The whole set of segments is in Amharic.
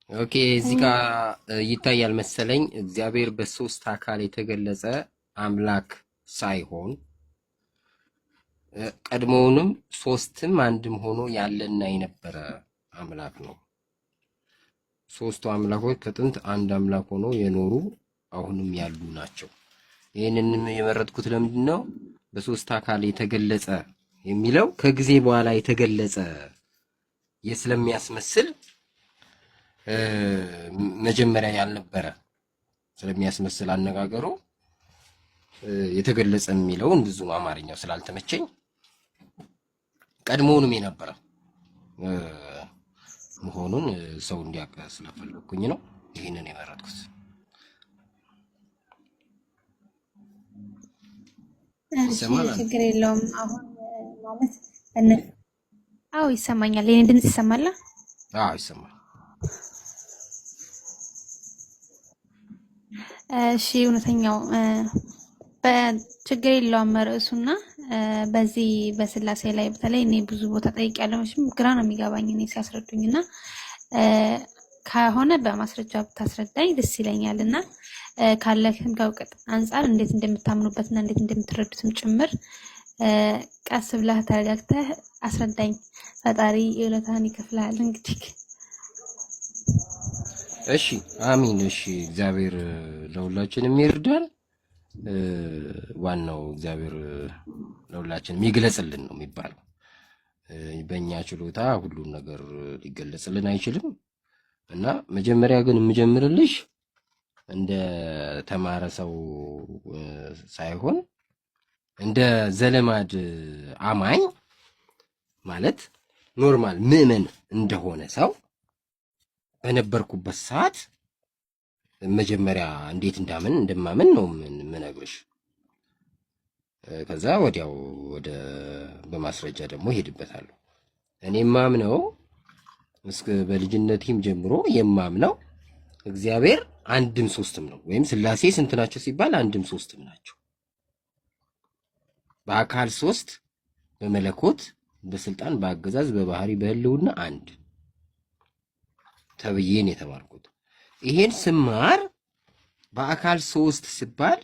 ኦኬ እዚህ ጋር ይታያል መሰለኝ እግዚአብሔር በሶስት አካል የተገለጸ አምላክ ሳይሆን ቀድሞውንም ሶስትም አንድም ሆኖ ያለና የነበረ አምላክ ነው። ሶስቱ አምላኮች ከጥንት አንድ አምላክ ሆኖ የኖሩ አሁንም ያሉ ናቸው። ይህንን የመረጥኩት ለምንድን ነው? በሶስት አካል የተገለጸ የሚለው ከጊዜ በኋላ የተገለጸ ስለሚያስመስል መጀመሪያ ያልነበረ ስለሚያስመስል አነጋገሩ የተገለጸ የሚለውን ብዙ አማርኛው ስላልተመቸኝ ቀድሞውንም የነበረ መሆኑን ሰው እንዲያውቅ ስለፈለኩኝ ነው ይህንን የመረጥኩት። ችግር የለውም። አሁን ማለት አዎ ይሰማኛል። የኔ ድምጽ ይሰማል? አዎ ይሰማል። እሺ እውነተኛው በችግር የለውም ርዕሱና በዚህ በስላሴ ላይ በተለይ እኔ ብዙ ቦታ ጠይቄያለሁ። ግራ ነው የሚገባኝ እኔ ሲያስረዱኝና ከሆነ በማስረጃ ብታስረዳኝ ደስ ይለኛል እና ካለህም ከእውቀት አንጻር እንዴት እንደምታምኑበትና እንዴት እንደምትረዱትም ጭምር ቀስ ብለህ ተረጋግተህ አስረዳኝ። ፈጣሪ የውለታህን ይከፍልሃል። እንግዲህ እሺ አሚን። እሺ እግዚአብሔር ለሁላችንም ይርዳል። ዋናው እግዚአብሔር ለሁላችንም ይግለጽልን ነው የሚባለው። በእኛ ችሎታ ሁሉን ነገር ሊገለጽልን አይችልም እና መጀመሪያ ግን የምጀምርልሽ እንደ ተማረ ሰው ሳይሆን እንደ ዘለማድ አማኝ ማለት ኖርማል ምዕመን እንደሆነ ሰው በነበርኩበት ሰዓት መጀመሪያ እንዴት እንደማምን ነው የምነግርሽ። ከዛ ወዲያው ወደ በማስረጃ ደግሞ ሄድበታለሁ። እኔ የማምነው እስከ በልጅነቴም ጀምሮ የማምነው እግዚአብሔር አንድም ሶስትም ነው። ወይም ስላሴ ስንት ናቸው ሲባል አንድም ሶስትም ናቸው። በአካል ሶስት፣ በመለኮት፣ በስልጣን፣ በአገዛዝ፣ በባህሪ፣ በህልውና አንድ ተብዬን የተማርኩት። ይሄን ስማር በአካል ሶስት ሲባል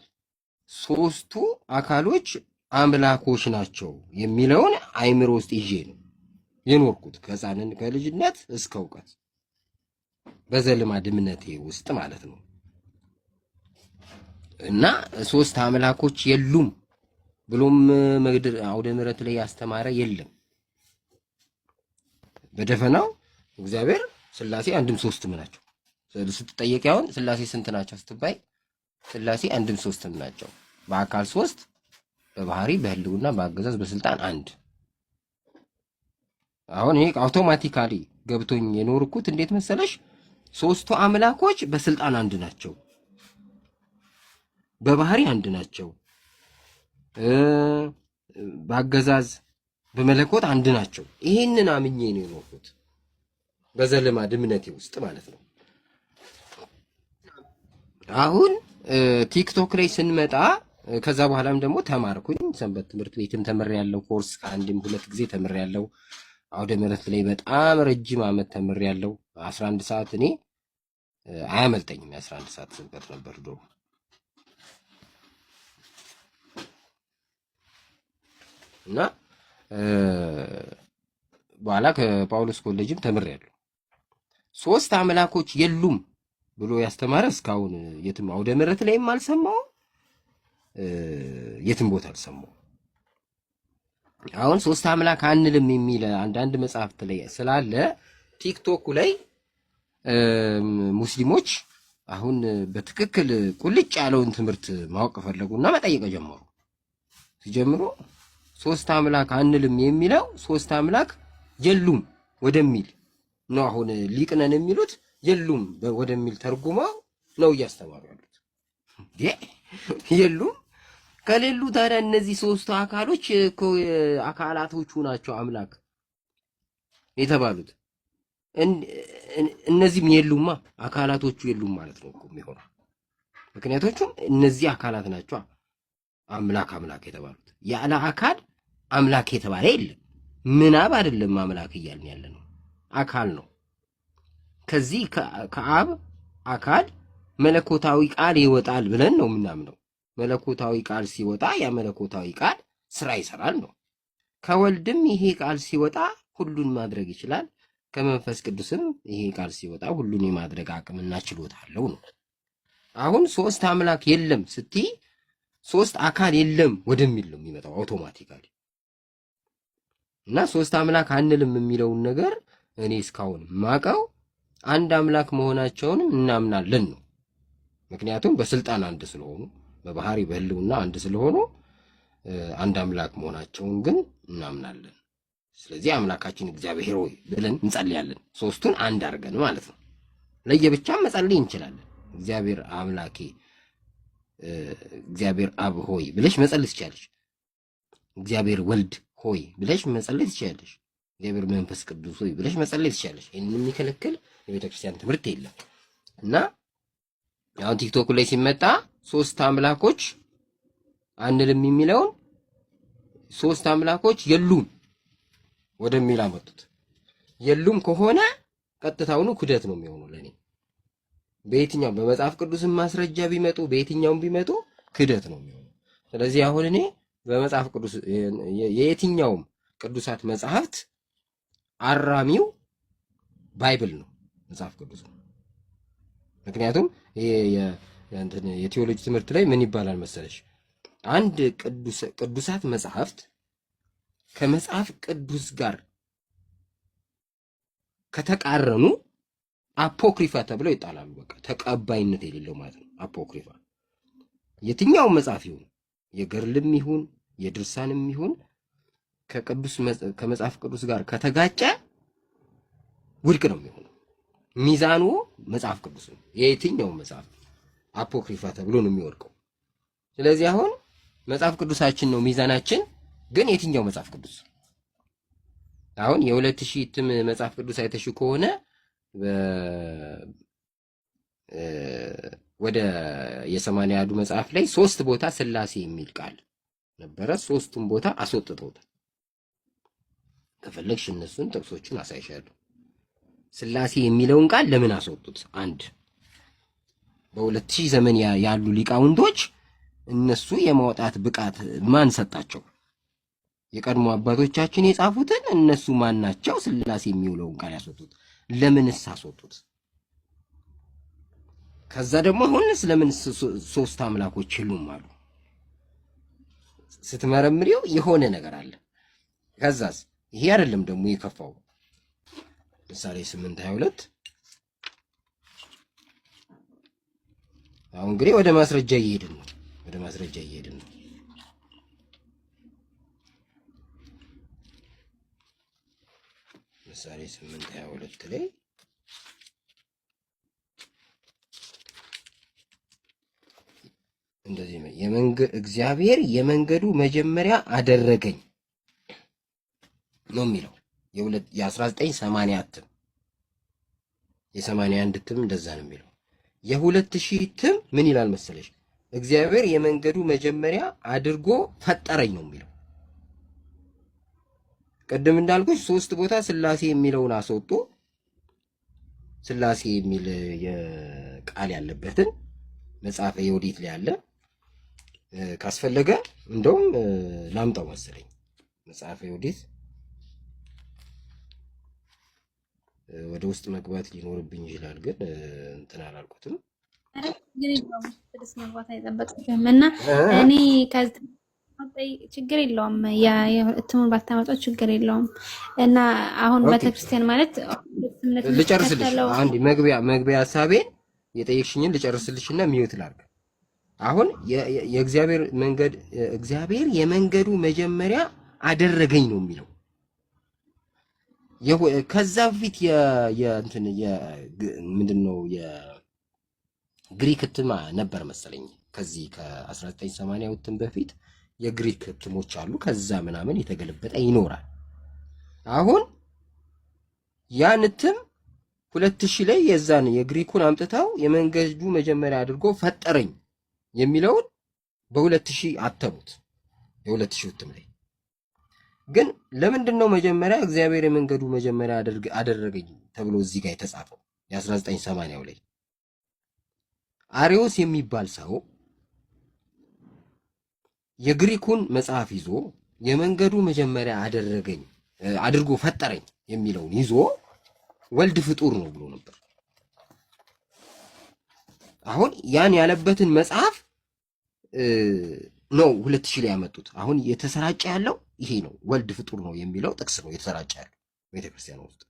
ሶስቱ አካሎች አምላኮች ናቸው የሚለውን አይምሮ ውስጥ ይዤ ነው የኖርኩት ከልጅነት እስከ እውቀት በዘልማድ እምነቴ ውስጥ ማለት ነው። እና ሶስት አምላኮች የሉም ብሎም አውደ ምሕረት ላይ ያስተማረ የለም። በደፈናው እግዚአብሔር ስላሴ አንድም ሶስትም ናቸው። ስትጠየቂ አሁን ስላሴ ስንት ናቸው ስትባይ ስላሴ አንድም ሶስትም ናቸው። በአካል ሶስት፣ በባህሪ፣ በህልውና፣ በአገዛዝ፣ በስልጣን አንድ። አሁን ይሄ አውቶማቲካሊ ገብቶኝ የኖርኩት እንዴት መሰለሽ? ሶስቱ አምላኮች በስልጣን አንድ ናቸው፣ በባህሪ አንድ ናቸው፣ በአገዛዝ በመለኮት አንድ ናቸው። ይሄንን አምኜ ነው የኖርኩት በዘልማድ እምነቴ ውስጥ ማለት ነው። አሁን ቲክቶክ ላይ ስንመጣ ከዛ በኋላም ደግሞ ተማርኩኝ። ሰንበት ትምህርት ቤትም ተምሬያለሁ። ኮርስ ከአንድም ሁለት ጊዜ ተምሬያለሁ። አውደ ምሕረት ላይ በጣም ረጅም ዓመት ተምሬያለሁ። 11 ሰዓት እኔ አያመልጠኝም። የ11 ሰዓት ስብከት ነበር ድሮ እና በኋላ ከጳውሎስ ኮሌጅም ተምሬያለሁ። ሶስት አምላኮች የሉም ብሎ ያስተማረ እስካሁን የትም አውደ ምሕረት ላይም አልሰማው፣ የትም ቦታ አልሰማው። አሁን ሶስት አምላክ አንልም የሚል አንዳንድ መጽሐፍት ላይ ስላለ ቲክቶክ ላይ ሙስሊሞች አሁን በትክክል ቁልጭ ያለውን ትምህርት ማወቅ ፈለጉና መጠየቅ ጀመሩ። ሲጀምሩ ሶስት አምላክ አንልም የሚለው ሶስት አምላክ የሉም ወደሚል ነው። አሁን ሊቅነን የሚሉት የሉም ወደሚል ተርጉመው ነው እያስተማሩ ያሉት። የሉም ከሌሉ ታዲያ እነዚህ ሶስቱ አካሎች እኮ አካላቶቹ ናቸው አምላክ የተባሉት። እነዚህም የሉማ አካላቶቹ የሉም ማለት ነው እኮ የሚሆነው። ምክንያቶቹም እነዚህ አካላት ናቸው አምላክ የተባሉት። ያለ አካል አምላክ የተባለ የለም። ምናብ አይደለም አምላክ እያልን ያለ ነው፣ አካል ነው። ከዚህ ከአብ አካል መለኮታዊ ቃል ይወጣል ብለን ነው የምናምነው። መለኮታዊ ቃል ሲወጣ ያ መለኮታዊ ቃል ስራ ይሰራል ነው። ከወልድም ይሄ ቃል ሲወጣ ሁሉን ማድረግ ይችላል። ከመንፈስ ቅዱስም ይሄ ቃል ሲወጣ ሁሉን የማድረግ አቅምና ችሎታ አለው ነው። አሁን ሶስት አምላክ የለም ስትይ ሶስት አካል የለም ወደሚል ነው የሚመጣው አውቶማቲካሊ። እና ሶስት አምላክ አንልም የሚለውን ነገር እኔ እስካሁን ማቀው አንድ አምላክ መሆናቸውንም እናምናለን ነው። ምክንያቱም በስልጣን አንድ ስለሆኑ፣ በባህሪ በህልውና አንድ ስለሆኑ አንድ አምላክ መሆናቸውን ግን እናምናለን። ስለዚህ አምላካችን እግዚአብሔር ሆይ ብለን እንጸልያለን። ሶስቱን አንድ አድርገን ማለት ነው። ለየብቻ መጸለይ እንችላለን። እግዚአብሔር አምላኬ እግዚአብሔር አብ ሆይ ብለሽ መጸለይ ትችላለሽ። እግዚአብሔር ወልድ ሆይ ብለሽ መጸለይ ትችላለሽ። እግዚአብሔር መንፈስ ቅዱስ ሆይ ብለሽ መጸለይ ትችላለሽ። ይህንን የሚከለክል የቤተክርስቲያን ትምህርት የለም። እና አሁን ቲክቶክ ላይ ሲመጣ ሶስት አምላኮች አንልም የሚለውን ሶስት አምላኮች የሉም ወደሚል አመጡት። የሉም ከሆነ ቀጥታውኑ ክደት ነው የሚሆነው ለኔ። በየትኛው በመጽሐፍ ቅዱስም ማስረጃ ቢመጡ በየትኛውም ቢመጡ ክደት ነው የሚሆነው። ስለዚህ አሁን እኔ በመጽሐፍ ቅዱስ የየትኛውም ቅዱሳት መጽሐፍት አራሚው ባይብል ነው መጽሐፍ ቅዱስ ነው። ምክንያቱም የቴዎሎጂ ትምህርት ላይ ምን ይባላል መሰለሽ? አንድ ቅዱሳት መጽሐፍት ከመጽሐፍ ቅዱስ ጋር ከተቃረኑ አፖክሪፋ ተብለው ይጣላሉ። በቃ ተቀባይነት የሌለው ማለት ነው አፖክሪፋ። የትኛው መጽሐፍ ይሁን የገርልም ይሁን የድርሳንም ይሁን ከመጽሐፍ ቅዱስ ጋር ከተጋጨ ውድቅ ነው የሚሆነው። ሚዛኑ መጽሐፍ ቅዱስ ነው። የየትኛው መጽሐፍ አፖክሪፋ ተብሎ ነው የሚወድቀው። ስለዚህ አሁን መጽሐፍ ቅዱሳችን ነው ሚዛናችን። ግን የትኛው መጽሐፍ ቅዱስ? አሁን የ2000 እትም መጽሐፍ ቅዱስ አይተሽ ከሆነ ወደ የ80 መጽሐፍ ላይ 3 ቦታ ሥላሴ የሚል ቃል ነበረ። 3ቱም ቦታ አስወጥተውታል። ከፈለግሽ እነሱን ጥቅሶችን አሳይሻለሁ። ሥላሴ የሚለውን ቃል ለምን አስወጡት? አንድ በ2000 ዘመን ያሉ ሊቃውንቶች እነሱ የማውጣት ብቃት ማን ሰጣቸው? የቀድሞ አባቶቻችን የጻፉትን እነሱ ማን ናቸው ሥላሴ የሚውለውን ቃል ያስወጡት? ለምንስ አስወጡት? ከዛ ደግሞ አሁንስ ለምን ሶስት አምላኮች የሉም አሉ? ስትመረምሪው የሆነ ነገር አለ። ከዛስ ይሄ አይደለም ደግሞ የከፋው። ምሳሌ 8:22 አሁን እንግዲህ ወደ ማስረጃ እየሄድን ነው። ምሳሌ 8:22 ላይ እንደዚህ ነው እግዚአብሔር የመንገዱ መጀመሪያ አደረገኝ ነው የሚለው። የ1980 እትም የ81 እትም እንደዛ ነው የሚለው። የ2000 እትም ምን ይላል መሰለሽ? እግዚአብሔር የመንገዱ መጀመሪያ አድርጎ ፈጠረኝ ነው የሚለው። ቅድም እንዳልኩሽ 3 ቦታ ሥላሴ የሚለውን አስወጡ። ሥላሴ የሚል የቃል ያለበትን መጽሐፈ ዮዲት ላይ አለ። ካስፈለገ እንደውም ላምጣው መሰለኝ መጽሐፈ ዮዲት። ወደ ውስጥ መግባት ሊኖርብኝ ይችላል፣ ግን እንትን አላልኩትም። መግባት አይጠበቅብህም እና እኔ ችግር የለውም። እትሙን ባታመጣው ችግር የለውም። እና አሁን ቤተክርስቲያን ማለት ልጨርስልሽ፣ አንድ መግቢያ ሐሳቤን የጠየቅሽኝን ልጨርስልሽና ሚዩት ላድርግ። አሁን እግዚአብሔር የመንገዱ መጀመሪያ አደረገኝ ነው የሚለው። ከዛ በፊት ምንድነው የግሪክ እትም ነበር መሰለኝ። ከዚህ ከ1980 እትም በፊት የግሪክ እትሞች አሉ። ከዛ ምናምን የተገለበጠ ይኖራል። አሁን ያን እትም 2000 ላይ የዛን የግሪኩን አምጥተው የመንገዱ መጀመሪያ አድርጎ ፈጠረኝ የሚለውን በ2000 አተሙት። የ2000 እትም ላይ ግን ለምንድን ነው መጀመሪያ እግዚአብሔር የመንገዱ መጀመሪያ አደረገኝ ተብሎ እዚህ ጋር የተጻፈው? የ1980 ላይ አሪዮስ የሚባል ሰው የግሪኩን መጽሐፍ ይዞ የመንገዱ መጀመሪያ አድርጎ ፈጠረኝ የሚለውን ይዞ ወልድ ፍጡር ነው ብሎ ነበር። አሁን ያን ያለበትን መጽሐፍ ነው 2000 ላይ ያመጡት። አሁን የተሰራጨ ያለው ይሄ ነው፣ ወልድ ፍጡር ነው የሚለው ጥቅስ ነው የተሰራጨ ያለው ቤተክርስቲያን ውስጥ።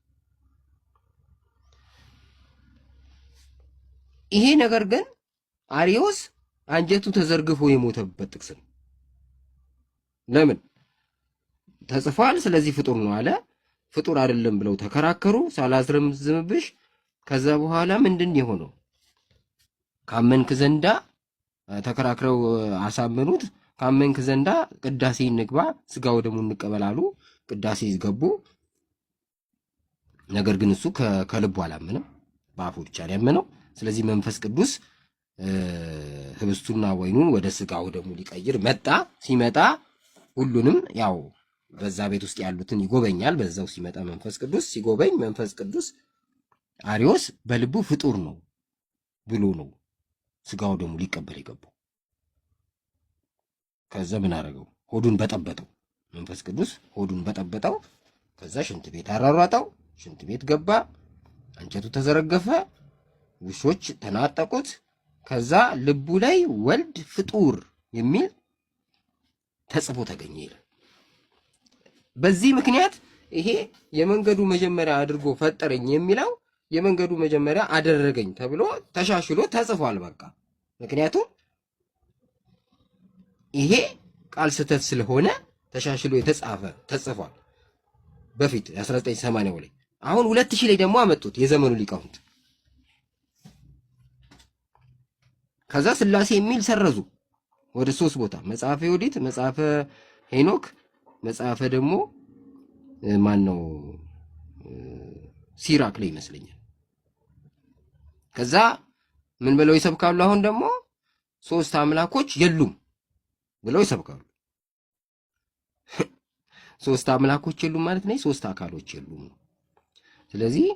ይሄ ነገር ግን አሪዮስ አንጀቱ ተዘርግፎ የሞተበት ጥቅስ ነው። ለምን ተጽፏል፣ ስለዚህ ፍጡር ነው አለ። ፍጡር አይደለም ብለው ተከራከሩ፣ ሳላዝረምዝምብሽ። ከዛ በኋላ ምንድን የሆነው? ካመንክ ዘንዳ ተከራክረው አሳመኑት። ካመንክ ዘንዳ ቅዳሴ እንግባ፣ ስጋው ደግሞ እንቀበላሉ። ቅዳሴ ገቡ። ነገር ግን እሱ ከልቡ አላመነም፣ በአፉ ብቻ ነው ያመነው። ስለዚህ መንፈስ ቅዱስ ህብስቱና ወይኑን ወደ ስጋው ደግሞ ሊቀይር መጣ። ሲመጣ ሁሉንም ያው በዛ ቤት ውስጥ ያሉትን ይጎበኛል። በዛው ሲመጣ መንፈስ ቅዱስ ሲጎበኝ መንፈስ ቅዱስ አሪዮስ በልቡ ፍጡር ነው ብሎ ነው ስጋው ደግሞ ሊቀበል የገባው። ከዛ ምን አደረገው? ሆዱን በጠበጠው። መንፈስ ቅዱስ ሆዱን በጠበጠው። ከዛ ሽንት ቤት አራሯጠው። ሽንት ቤት ገባ። አንጀቱ ተዘረገፈ። ውሾች ተናጠቁት። ከዛ ልቡ ላይ ወልድ ፍጡር የሚል ተጽፎ ተገኘ ይላል። በዚህ ምክንያት ይሄ የመንገዱ መጀመሪያ አድርጎ ፈጠረኝ የሚለው የመንገዱ መጀመሪያ አደረገኝ ተብሎ ተሻሽሎ ተጽፏል። በቃ ምክንያቱም ይሄ ቃል ስህተት ስለሆነ ተሻሽሎ ተጽፏል በፊት 1980 ላይ። አሁን 2000 ላይ ደግሞ አመጡት የዘመኑ ሊቃውንት። ከዛ ስላሴ የሚል ሰረዙ ወደ 3 ቦታ፣ መጽሐፈ ዮዲት፣ መጽሐፈ ሄኖክ፣ መጽሐፈ ደግሞ ማን ነው ሲራክ ላይ ይመስለኛል። ከዛ ምን ብለው ይሰብካሉ? አሁን ደግሞ 3 አምላኮች የሉም ብለው ይሰብካሉ። 3 አምላኮች የሉም ማለት ነው 3 አካሎች የሉም ነው። ስለዚህ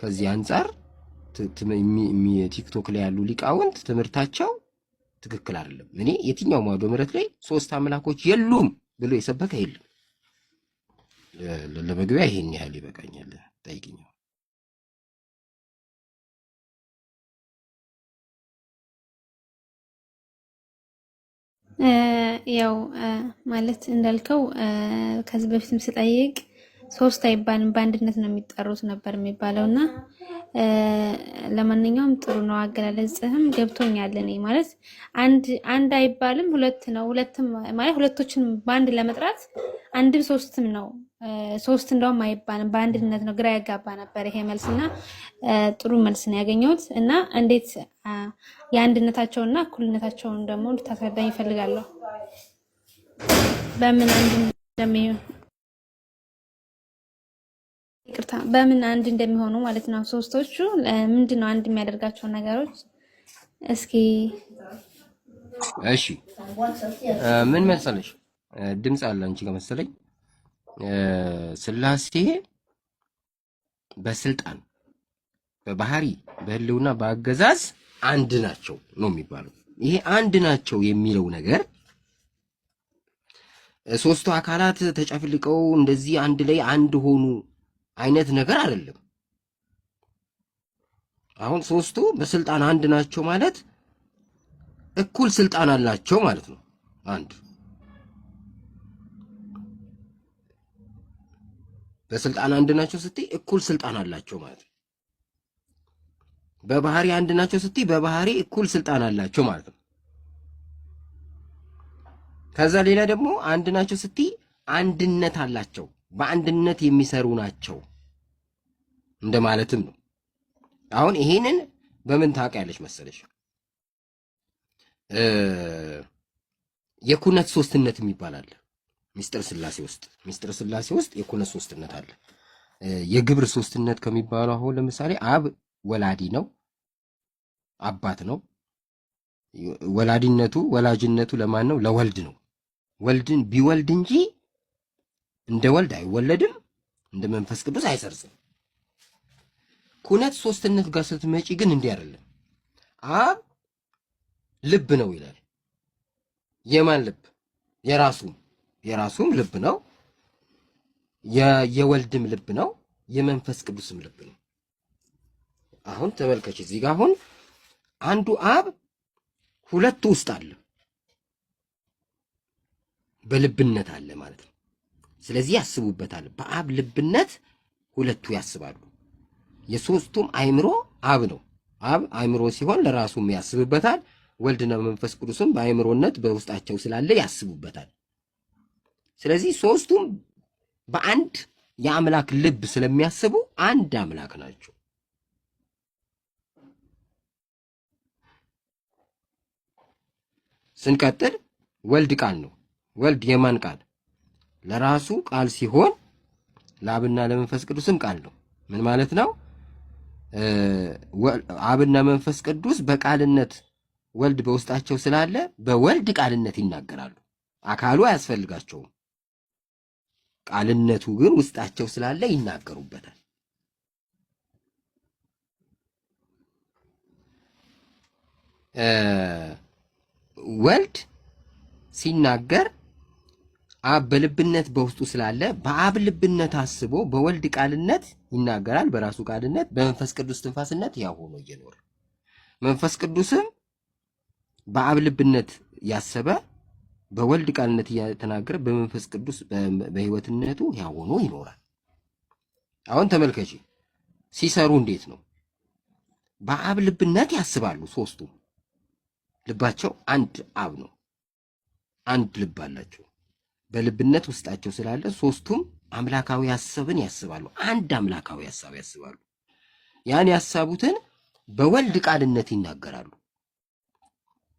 ከዚህ አንጻር ቲክቶክ ላይ ያሉ ሊቃውንት ትምህርታቸው ትክክል አይደለም። እኔ የትኛው ማዶ ምሕረት ላይ 3 አምላኮች የሉም ብሎ የሰበከ የለም። ለመግቢያ ይሄን ያህል ይበቃኛል። ጠይቅኝ። ያው ማለት እንዳልከው ከዚህ በፊትም ስጠይቅ 3 አይባልም በአንድነት ነው የሚጠሩት ነበር የሚባለውና ለማንኛውም ጥሩ ነው አገላለጽህም ገብቶኛል። እኔ ማለት አንድ አይባልም 2 ነው። ሁለትም ማለት ሁለቶችን በአንድ ለመጥራት አንድም 3ም ነው። 3 እንደውም አይባልም በአንድነት ነው። ግራ ያጋባ ነበር ይሄ መልስና ጥሩ መልስ ነው ያገኘሁት። እና እንዴት የአንድነታቸውና እኩልነታቸውን ደግሞ እንድታስረዳኝ ይፈልጋለሁ። በምን አንድ እንደሚሆን ይቅርታ፣ በምን አንድ እንደሚሆኑ ማለት ነው። 3ቶቹ ምንድነው አንድ የሚያደርጋቸው ነገሮች? እስኪ እሺ፣ ምን መሰለሽ ድምጽ አለ አንቺ ጋር መሰለኝ። ስላሴ በስልጣን በባህሪ በህልውና በአገዛዝ አንድ ናቸው ነው የሚባለው። ይሄ አንድ ናቸው የሚለው ነገር 3ቱ አካላት ተጨፍልቀው እንደዚህ አንድ ላይ አንድ ሆኑ አይነት ነገር አይደለም። አሁን 3ቱ በስልጣን አንድ ናቸው ማለት እኩል ስልጣን አላቸው ማለት ነው። አንድ በስልጣን አንድ ናቸው ስትይ እኩል ስልጣን አላቸው ማለት ነው። በባህሪ አንድ ናቸው ስትይ በባህሪ እኩል ስልጣን አላቸው ማለት ነው። ከዛ ሌላ ደግሞ አንድ ናቸው ስትይ አንድነት አላቸው፣ በአንድነት የሚሰሩ ናቸው እንደማለትም ነው። አሁን ይሄንን በምን ታውቂያለሽ መሰለሽ? የኩነት ሶስትነት የሚባል አለ ሚስጥር ስላሴ ውስጥ የኩነት ሶስትነት አለ። የግብር ሶስትነት ከሚባለው አሁን ለምሳሌ አብ ወላዲ ነው፣ አባት ነው። ወላጅነቱ ለማን ነው? ለወልድ ነው። ወልድን ቢወልድ እንጂ እንደ ወልድ አይወለድም፣ እንደ መንፈስ ቅዱስ አይሰርጽም። ኩነት ሶስትነት ጋር ስትመጪ ግን እንዲህ አይደለም። አብ ልብ ነው ይላል። የማን ልብ? የራሱም ልብ ነው። የወልድም ልብ ነው። የመንፈስ ቅዱስም ልብ ነው። አሁን ተመልከች እዚህ ጋር አሁን አንዱ አብ ሁለቱ ውስጥ አለ፣ በልብነት አለ ማለት ነው። ስለዚህ ያስቡበታል። በአብ ልብነት ሁለቱ ያስባሉ። የሶስቱም አይምሮ አብ ነው። አብ አይምሮ ሲሆን ለራሱም ያስብበታል። ወልድና መንፈስ ቅዱስም በአይምሮነት በውስጣቸው ስላለ ያስቡበታል። ስለዚህ ሶስቱም በአንድ የአምላክ ልብ ስለሚያስቡ አንድ አምላክ ናቸው። ስንቀጥል ወልድ ቃል ነው። ወልድ የማን ቃል? ለራሱ ቃል ሲሆን ለአብና ለመንፈስ ቅዱስም ቃል ነው። ምን ማለት ነው? አብና መንፈስ ቅዱስ በቃልነት ወልድ በውስጣቸው ስላለ በወልድ ቃልነት ይናገራሉ። አካሉ አያስፈልጋቸውም። ቃልነቱ ግን ውስጣቸው ስላለ ይናገሩበታል። ወልድ ሲናገር አብ በልብነት በውስጡ ስላለ በአብ ልብነት አስቦ በወልድ ቃልነት ይናገራል። በራሱ ቃልነት በመንፈስ ቅዱስ ትንፋስነት ያው ሆኖ እየኖረ መንፈስ ቅዱስም በአብ ልብነት ያሰበ በወልድ ቃልነት እየተናገረ በመንፈስ ቅዱስ በሕይወትነቱ ያው ሆኖ ይኖራል። አሁን ተመልከቺ ሲሰሩ እንዴት ነው? በአብ ልብነት ያስባሉ። ሶስቱም ልባቸው አንድ አብ ነው። አንድ ልብ አላቸው። በልብነት ውስጣቸው ስላለ ሶስቱም አምላካዊ ሐሳብን ያስባሉ። አንድ አምላካዊ ሐሳብ ያስባሉ። ያን ያሳቡትን በወልድ ቃልነት ይናገራሉ።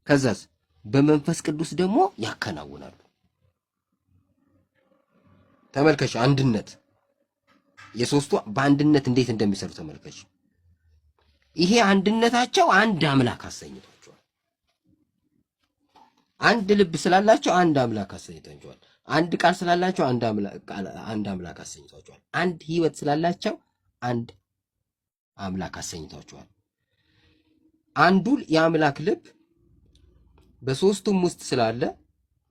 ከዛስ በመንፈስ ቅዱስ ደግሞ ያከናውናሉ። ተመልከሽ አንድነት፣ የሶስቱ በአንድነት እንዴት እንደሚሰሩ ተመልከሽ። ይሄ አንድነታቸው አንድ አምላክ አሰኝቷቸዋል። አንድ ልብ ስላላቸው አንድ አምላክ አሰኝቷቸዋል። አንድ ቃል ስላላቸው አንድ አምላክ አሰኝቷቸዋል። አንድ ሕይወት ስላላቸው አንድ አምላክ አሰኝቷቸዋል። አንዱ የአምላክ ልብ በሶስቱም ውስጥ ስላለ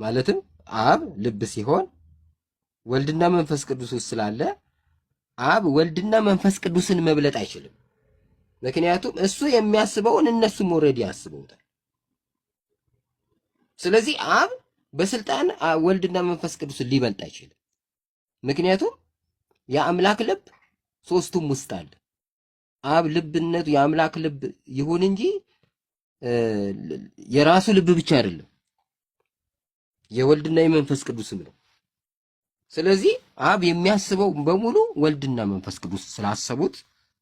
ማለትም አብ ልብ ሲሆን ወልድና መንፈስ ቅዱስ ውስጥ ስላለ አብ ወልድና መንፈስ ቅዱስን መብለጥ አይችልም። ምክንያቱም እሱ የሚያስበውን እነሱም ኦልሬዲ ያስበውታል። ስለዚህ አብ በስልጣን ወልድና መንፈስ ቅዱስን ሊበልጥ አይችልም። ምክንያቱም የአምላክ ልብ ሶስቱም ውስጥ አለ። አብ ልብነቱ የአምላክ ልብ ይሁን እንጂ የራሱ ልብ ብቻ አይደለም፣ የወልድና የመንፈስ ቅዱስም ነው። ስለዚህ አብ የሚያስበው በሙሉ ወልድና መንፈስ ቅዱስ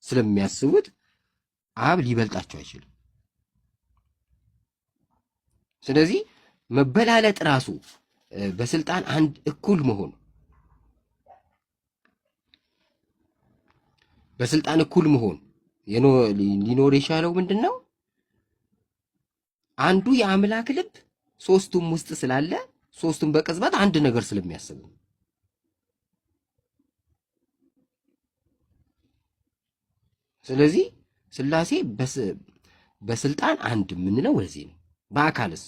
ስለሚያስቡት አብ ሊበልጣቸው አይችልም። ስለዚህ መበላለጥ ራሱ በስልጣን አንድ እኩል መሆን በስልጣን እኩል መሆን ሊኖር የቻለው ምንድን ነው? አንዱ የአምላክ ልብ ሶስቱም ውስጥ ስላለ ሶስቱም በቅጽበት አንድ ነገር ስለሚያስቡ። ስለዚህ ሥላሴ በስልጣን አንድ የምንለው ወደዚህ ነው። በአካልስ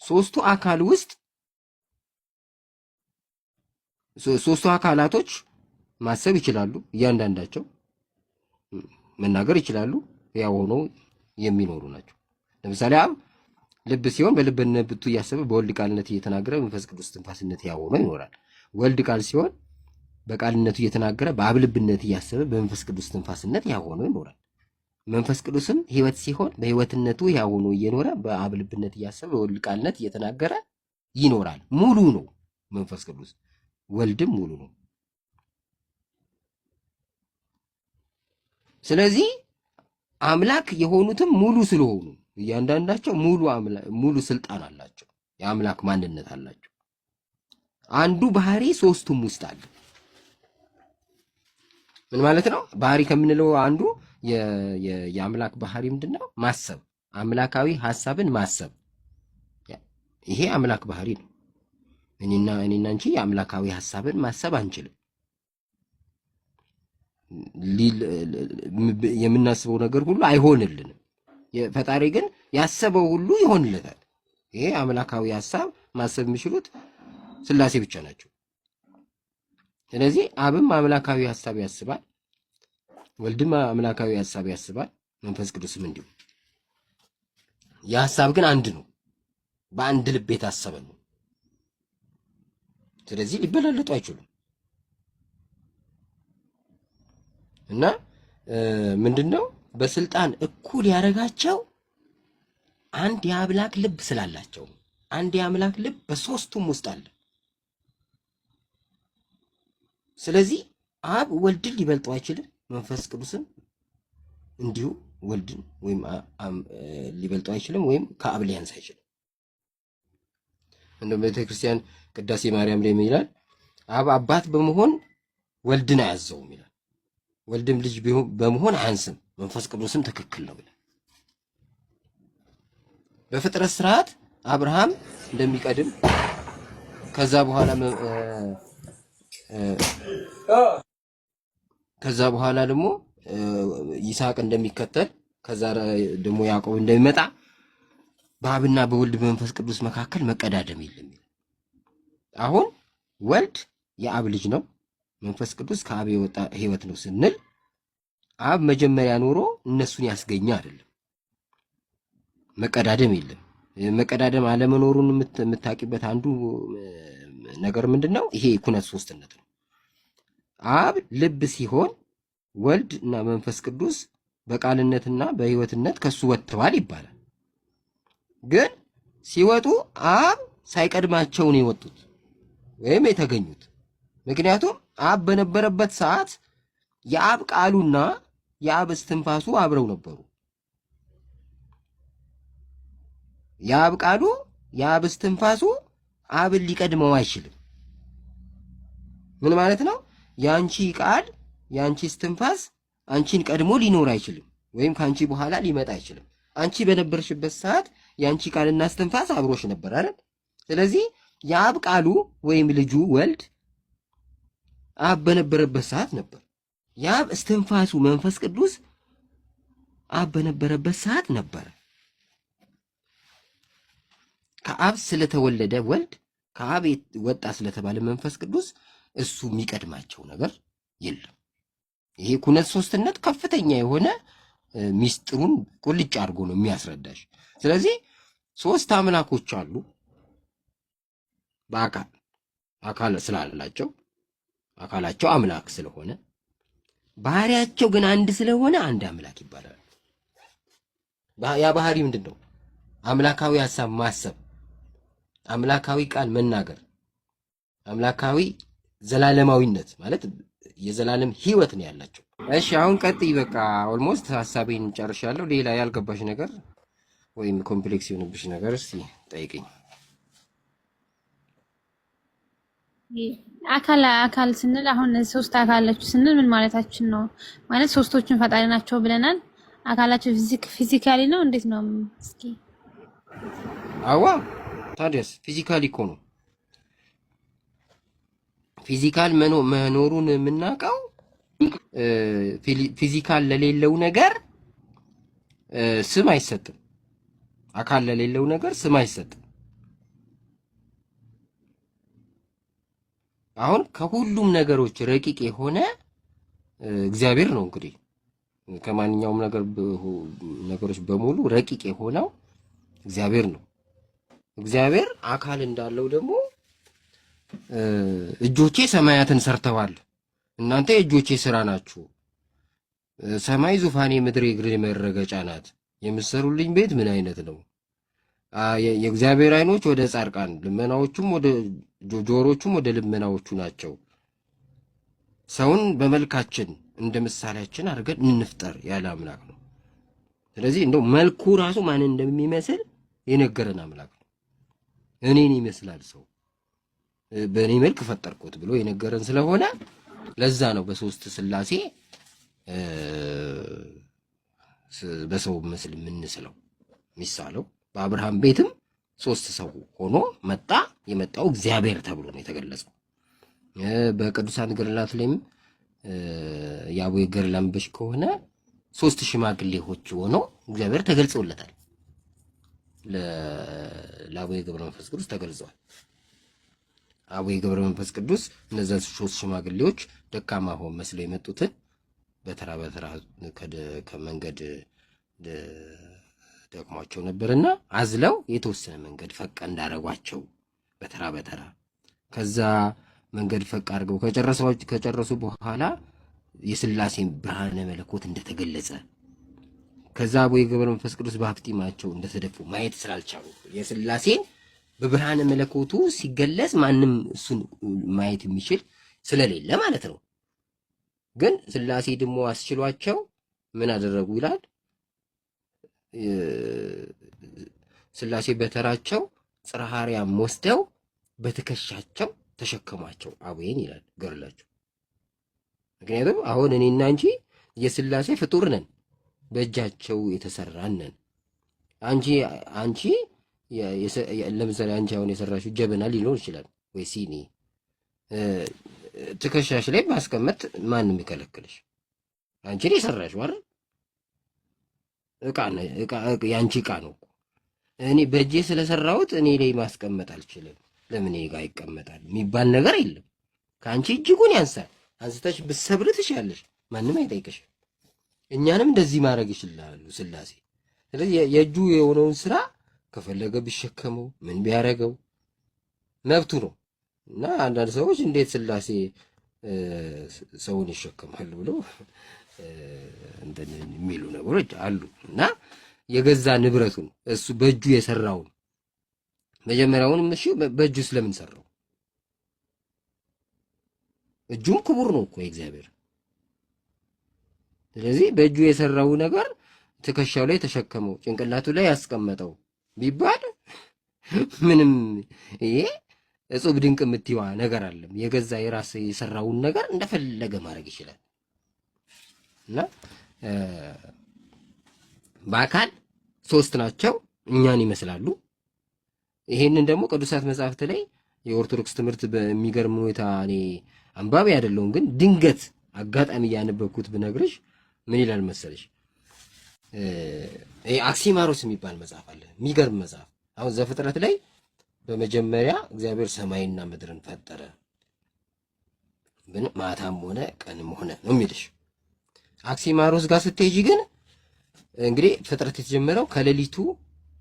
ሶስቱ አካል ውስጥ ሶስቱ አካላቶች ማሰብ ይችላሉ። እያንዳንዳቸው መናገር ይችላሉ። ያው ሆኖ የሚኖሩ ናቸው። ለምሳሌ አብ ልብ ሲሆን በልብነቱ እያሰበ በወልድ ቃልነት እየተናገረ መንፈስ ቅዱስ ትንፋስነት ያው ሆኖ ይኖራል። ወልድ ቃል ሲሆን በቃልነቱ እየተናገረ በአብ ልብነት እያሰበ በመንፈስ ቅዱስ ትንፋስነት ያው ሆኖ ይኖራል። መንፈስ ቅዱስም ሕይወት ሲሆን በሕይወትነቱ ያው ሆኖ እየኖረ በአብ ልብነት እያሰበ በወልድ ቃልነት እየተናገረ ይኖራል። ሙሉ ነው መንፈስ ቅዱስ። ወልድም ሙሉ ነው። ስለዚህ አምላክ የሆኑትም ሙሉ ስለሆኑ እያንዳንዳቸው ሙሉ ስልጣን አላቸው። የአምላክ ማንነት አላቸው። አንዱ ባህሪ ሶስቱም ውስጥ አለ። ምን ማለት ነው? ባህሪ ከምንለው አንዱ የአምላክ ባህሪ ምንድነው? ማሰብ፣ አምላካዊ ሐሳብን ማሰብ። ይሄ አምላክ ባህሪ ነው። እኔና አንቺ የአምላካዊ ሐሳብን ማሰብ አንችልም። የምናስበው ነገር ሁሉ አይሆንልንም። ፈጣሪ ግን ያሰበው ሁሉ ይሆንለታል። ይሄ አምላካዊ ሐሳብ ማሰብ የሚችሉት ሥላሴ ብቻ ናቸው። ስለዚህ አብም አምላካዊ ሐሳብ ያስባል፣ ወልድም አምላካዊ ሐሳብ ያስባል፣ መንፈስ ቅዱስም እንዲሁ። የሐሳብ ግን አንድ ነው፣ በአንድ ልብ የታሰበ ነው። ስለዚህ ሊበላለጡ አይችሉም። እና ምንድነው በስልጣን እኩል ያደረጋቸው አንድ የአምላክ ልብ ስላላቸው። አንድ የአምላክ ልብ በሶስቱም ውስጥ አለ። ስለዚህ አብ ወልድን ሊበልጠው አይችልም፣ መንፈስ ቅዱስም እንዲሁ ወልድን ወይም ሊበልጠው አይችልም፣ ወይም ከአብ ሊያንስ አይችልም። እንደውም ቤተክርስቲያን ቅዳሴ ማርያም ላይ ይላል አብ አባት በመሆን ወልድን አያዘውም ይላል። ወልድም ልጅ በመሆን አያንስም፣ መንፈስ ቅዱስም ትክክል ነው ይላል። በፍጥረት ስርዓት አብርሃም እንደሚቀድም ከዛ በኋላ ደግሞ ይስሐቅ እንደሚከተል ከዛ ደግሞ ያዕቆብ እንደሚመጣ በአብና በወልድ በመንፈስ ቅዱስ መካከል መቀዳደም የለም። አሁን ወልድ የአብ ልጅ ነው፣ መንፈስ ቅዱስ ከአብ የወጣ ሕይወት ነው ስንል አብ መጀመሪያ ኖሮ እነሱን ያስገኘ አይደለም። መቀዳደም የለም። መቀዳደም አለመኖሩን የምታውቂበት አንዱ ነገር ምንድነው? ይሄ ኩነት ሶስትነት ነው። አብ ልብ ሲሆን ወልድ እና መንፈስ ቅዱስ በቃልነትና በሕይወትነት ከሱ ወጥተዋል ይባላል። ግን ሲወጡ አብ ሳይቀድማቸው ነው የወጡት ወይም የተገኙት። ምክንያቱም አብ በነበረበት ሰዓት የአብ ቃሉና የአብ እስትንፋሱ አብረው ነበሩ። የአብ ቃሉ የአብ እስትንፋሱ አብን ሊቀድመው አይችልም። ምን ማለት ነው? የአንቺ ቃል የአንቺ እስትንፋስ አንቺን ቀድሞ ሊኖር አይችልም፣ ወይም ከአንቺ በኋላ ሊመጣ አይችልም። አንቺ በነበርሽበት ሰዓት የአንቺ ቃልና እስትንፋስ አብሮሽ ነበር አይደል? ስለዚህ የአብ ቃሉ ወይም ልጁ ወልድ አብ በነበረበት ሰዓት ነበር። የአብ እስትንፋሱ መንፈስ ቅዱስ አብ በነበረበት ሰዓት ነበር። ከአብ ስለተወለደ ወልድ ከአብ ወጣ ስለተባለ መንፈስ ቅዱስ እሱ የሚቀድማቸው ነገር የለም። ይሄ ኩነት ሶስትነት ከፍተኛ የሆነ ሚስጥሩን ቁልጭ አድርጎ ነው የሚያስረዳሽ። ስለዚህ ሶስት አምላኮች አሉ በአካል ስላላቸው አካላቸው አምላክ ስለሆነ ባህሪያቸው ግን አንድ ስለሆነ አንድ አምላክ ይባላል። ያ ባህሪ ምንድን ነው? አምላካዊ ሐሳብ ማሰብ፣ አምላካዊ ቃል መናገር፣ አምላካዊ ዘላለማዊነት ማለት የዘላለም ሕይወት ነው ያላቸው። እሺ አሁን ቀጥይ። በቃ ኦልሞስት ሐሳቤን ጨርሻለሁ። ሌላ ያልገባሽ ነገር ወይም ኮምፕሌክስ የሆነብሽ ነገር እስቲ ጠይቅኝ። አካል ስንል አሁን ሶስት አካሎች ስንል ምን ማለታችን ነው? ማለት ሶስቶችን ፈጣሪ ናቸው ብለናል። አካላቸው ፊዚካሊ ነው እንዴት ነው? እስኪ አዋ ታዲያስ ፊዚካሊ እኮ ነው። ፊዚካል መኖሩን የምናውቀው ፊዚካል ለሌለው ነገር ስም አይሰጥም። አካል ለሌለው ነገር ስም አይሰጥም። አሁን ከሁሉም ነገሮች ረቂቅ የሆነ እግዚአብሔር ነው። እንግዲህ ከማንኛውም ነገሮች በሙሉ ረቂቅ የሆነው እግዚአብሔር ነው። እግዚአብሔር አካል እንዳለው ደግሞ እጆቼ ሰማያትን ሰርተዋል፣ እናንተ የእጆቼ ስራ ናችሁ፣ ሰማይ ዙፋኔ ምድር የእግሬ መረገጫ ናት፣ የምትሰሩልኝ ቤት ምን አይነት ነው? የእግዚአብሔር ዓይኖች ወደ ጻድቃን ልመናዎቹም ወደ ጆሮቹም ወደ ልመናዎቹ ናቸው። ሰውን በመልካችን እንደ ምሳሌያችን አድርገን እንፍጠር ያለ አምላክ ነው። ስለዚህ እንደው መልኩ ራሱ ማን እንደሚመስል የነገረን አምላክ ነው። እኔን ይመስላል ሰው በእኔ መልክ ፈጠርኩት ብሎ የነገረን ስለሆነ ለዛ ነው በሶስት ሥላሴ በሰው ምስል የምንስለው የሚሳለው። በአብርሃም ቤትም ሶስት ሰው ሆኖ መጣ። የመጣው እግዚአብሔር ተብሎ ነው የተገለጸው። በቅዱሳን ገድላት ላይም የአቡነ ገርላምበሽ ከሆነ 3 ሽማግሌዎች ሆነው እግዚአብሔር ተገልጾለታል። ለአቡነ ገብረ መንፈስ ቅዱስ ተገልጿል። አቡነ ገብረ መንፈስ ቅዱስ እነዛ 3 ሽማግሌዎች ደካማ ሆን መስለው የመጡትን በተራ በተራ ከመንገድ ደክሟቸው ነበርና አዝለው የተወሰነ መንገድ ፈቅ እንዳረጓቸው በተራ በተራ ከዛ መንገድ ፈቅ አድርገው ከጨረሱ በኋላ የሥላሴን ብርሃነ መለኮት እንደተገለጸ ከዛ አቡነ ገብረ መንፈስ ቅዱስ በአፍጢማቸው እንደተደፉ ማየት ስላልቻሉ የሥላሴን በብርሃነ መለኮቱ ሲገለጽ ማንም እሱን ማየት የሚችል ስለሌለ ማለት ነው። ግን ሥላሴ ደግሞ አስችሏቸው ምን አደረጉ ይላል። ሥላሴ በተራቸው ጽርሐ አርያም ወስደው በትከሻቸው ተሸከሟቸው አቡዬን ይላል ገርላቸው። ምክንያቱም አሁን እኔና እንጂ የሥላሴ ፍጡር ነን፣ በእጃቸው የተሰራን ነን። አንቺ ለምሳሌ አንቺ አሁን የሰራሽው ጀበና ሊኖር ይችላል ወይ ሲኒ ትከሻሽ ላይ ማስቀመጥ ማንም ይከለክልሽ? አንቺን የሰራሽው አይደል? የአንቺ ዕቃ ነው። እኔ በእጄ ስለሰራሁት እኔ ላይ ማስቀመጥ አልችልም፣ ለምን እኔ ጋር ይቀመጣል የሚባል ነገር የለም። ከአንቺ እጅጉን ያንሳል። አንስተሽ ብትሰብር ትችያለሽ፣ ማንም አይጠይቅሽ። እኛንም እንደዚህ ማድረግ ይችላሉ ሥላሴ። ስለዚህ የእጁ የሆነውን ስራ ከፈለገ ቢሸከመው ምን ቢያደርገው መብቱ ነው። እና አንዳንድ ሰዎች እንዴት ሥላሴ ሰውን ይሸከማሉ ብለው እንትን የሚሉ ነገሮች አሉ። እና የገዛ ንብረቱን እሱ በእጁ የሰራውን መጀመሪያውንም እሺ በእጁ ስለምን ሰራው? እጁም ክቡር ነው እኮ የእግዚአብሔር። ስለዚህ በእጁ የሰራው ነገር ትከሻው ላይ ተሸከመው ጭንቅላቱ ላይ ያስቀመጠው ቢባል ምንም ይሄ እጹብ ድንቅ የምትይዋ ነገር አለም። የገዛ የራስ የሰራውን ነገር እንደፈለገ ማድረግ ይችላል። እና በአካል 3 ናቸው፣ እኛን ይመስላሉ። ይሄንን ደግሞ ቅዱሳት መጻሕፍት ላይ የኦርቶዶክስ ትምህርት በሚገርም ሁኔታ እኔ አንባቢ አይደለሁም፣ ግን ድንገት አጋጣሚ እያነበብኩት ብነግርሽ ምን ይላል መሰለሽ? አክሲማሮስ የሚባል መጽሐፍ አለ፣ የሚገርም መጽሐፍ። አሁን ዘፍጥረት ላይ በመጀመሪያ እግዚአብሔር ሰማይና ምድርን ፈጠረ፣ ማታም ሆነ ቀንም ሆነ ነው የሚልሽ። አክሲማሮስ ጋር ስትሄጂ ግን እንግዲህ ፍጥረት የተጀመረው ከሌሊቱ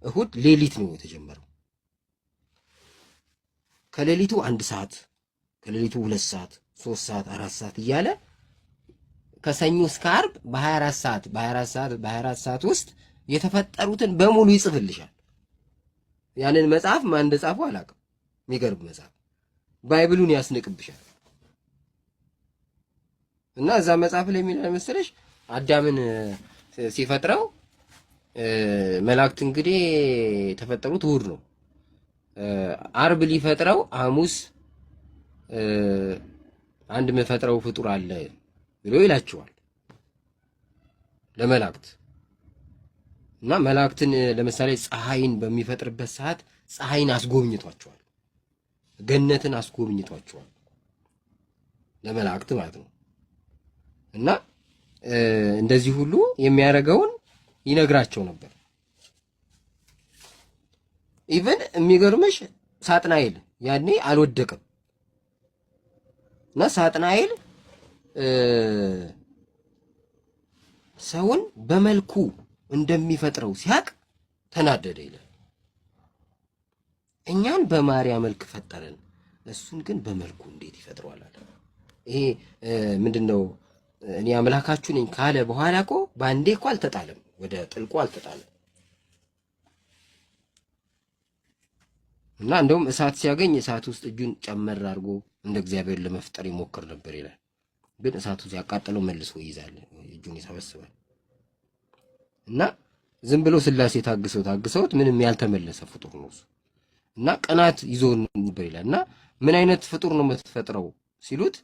እሁድ ሌሊት ነው የተጀመረው። ከሌሊቱ 1 ሰዓት፣ ከሌሊቱ 2 ሰዓት፣ 3 ሰዓት፣ 4 ሰዓት እያለ ከሰኞ እስከ ዓርብ በ24 ሰዓት ውስጥ የተፈጠሩትን በሙሉ ይጽፍልሻል። ያንን መጽሐፍ ማን እንደጻፈው አላውቅም። የሚገርም መጽሐፍ ባይብሉን ያስንቅብሻል። እና እዛ መጽሐፍ ላይ የሚለው መሰለሽ አዳምን ሲፈጥረው መላእክት እንግዲህ የተፈጠሩት እሑድ ነው። ዓርብ ሊፈጥረው ሐሙስ አንድ መፈጥረው ፍጡር አለ ብሎ ይላቸዋል ለመላእክት። እና መላእክትን ለምሳሌ ፀሐይን በሚፈጥርበት ሰዓት ፀሐይን አስጎብኝቷቸዋል፣ ገነትን አስጎብኝቷቸዋል ለመላእክት ማለት ነው። እና እንደዚህ ሁሉ የሚያደርገውን ይነግራቸው ነበር። ኢቨን የሚገርምሽ ሳጥናኤል ያኔ አልወደቀም። እና ሳጥናኤል ሰውን በመልኩ እንደሚፈጥረው ሲያቅ ተናደደ ይላል። እኛን በማርያም መልክ ፈጠረን፣ እሱን ግን በመልኩ እንዴት ይፈጥረዋል አለ። ይሄ ምንድነው? እኔ አምላካችሁ ነኝ ካለ በኋላ እኮ ባንዴ እኮ አልተጣለም፣ ወደ ጥልቁ አልተጣለም። እና እንደውም እሳት ሲያገኝ እሳት ውስጥ እጁን ጨመር አድርጎ እንደ እግዚአብሔር ለመፍጠር ይሞክር ነበር ይላል። ግን እሳቱ ሲያቃጥለው መልሶ ይይዛል፣ እጁን ይሰበስባል። እና ዝም ብሎ ሥላሴ ታግሰውት ምንም ያልተመለሰ ፍጡር ነው እሱ። እና ቅናት ይዞ ነበር ይላል። እና ምን አይነት ፍጡር ነው የምትፈጥረው ሲሉት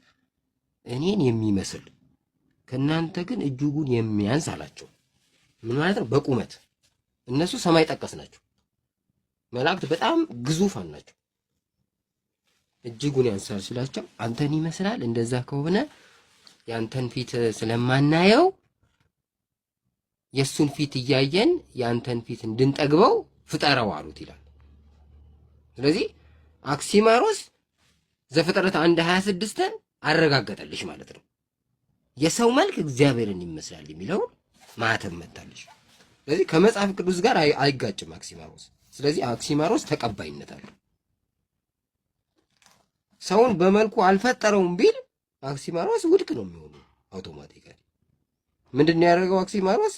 እኔን የሚመስል ከናንተ ግን እጅጉን የሚያንስ አላቸው። ምን ማለት ነው? በቁመት እነሱ ሰማይ ጠቀስ ናቸው። መላእክት በጣም ግዙፋን ናቸው። እጅጉን ያንሳል ሲላቸው አንተን ይመስላል። እንደዛ ከሆነ ያንተን ፊት ስለማናየው የሱን ፊት እያየን ያንተን ፊት እንድንጠግበው ፍጠረው አሉት ይላል። ስለዚህ አክሲማሮስ ዘፍጥረት 1:26ን አረጋገጠልሽ ማለት ነው። የሰው መልክ እግዚአብሔርን ይመስላል የሚለውን ማተም መታለሽ። ስለዚህ ከመጽሐፍ ቅዱስ ጋር አይጋጭም አክሲማሮስ። ስለዚህ አክሲማሮስ ተቀባይነት አለው። ሰውን በመልኩ አልፈጠረውም ቢል አክሲማሮስ ውድቅ ነው የሚሆነው አውቶማቲካሊ። ምንድነው ያደረገው አክሲማሮስ?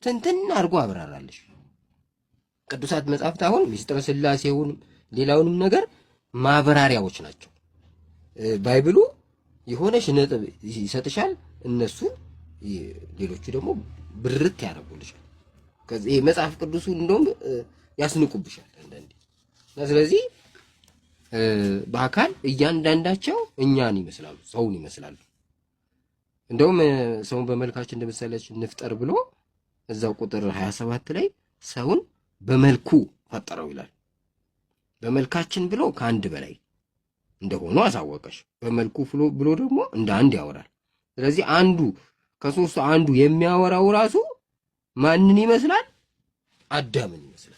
ትንትን አድርጎ አብራራለሽ። ቅዱሳት መጻሕፍት አሁን ሚስጥረ ሥላሴውንም ሌላውንም ነገር ማብራሪያዎች ናቸው። ባይብሉ የሆነሽ ነጥብ ይሰጥሻል፣ እነሱን ሌሎቹ ደግሞ ብርት ያደርጉልሻል። ከዚህ መጽሐፍ ቅዱሱን እንደውም ያስንቁብሻል አንዳንዴ። ስለዚህ በአካል እያንዳንዳቸው እኛን ይመስላሉ፣ ሰውን ይመስላሉ። እንደውም ሰውን በመልካችን እንደ ምሳሌያችን እንፍጠር ብሎ እዛው ቁጥር 27 ላይ ሰውን በመልኩ ፈጠረው ይላል። በመልካችን ብሎ ከአንድ በላይ እንደሆኑ አሳወቀሽ። በመልኩ ብሎ ደግሞ እንደ አንድ ያወራል። ስለዚህ አንዱ ከሶስቱ አንዱ የሚያወራው ራሱ ማንን ይመስላል? አዳምን ይመስላል።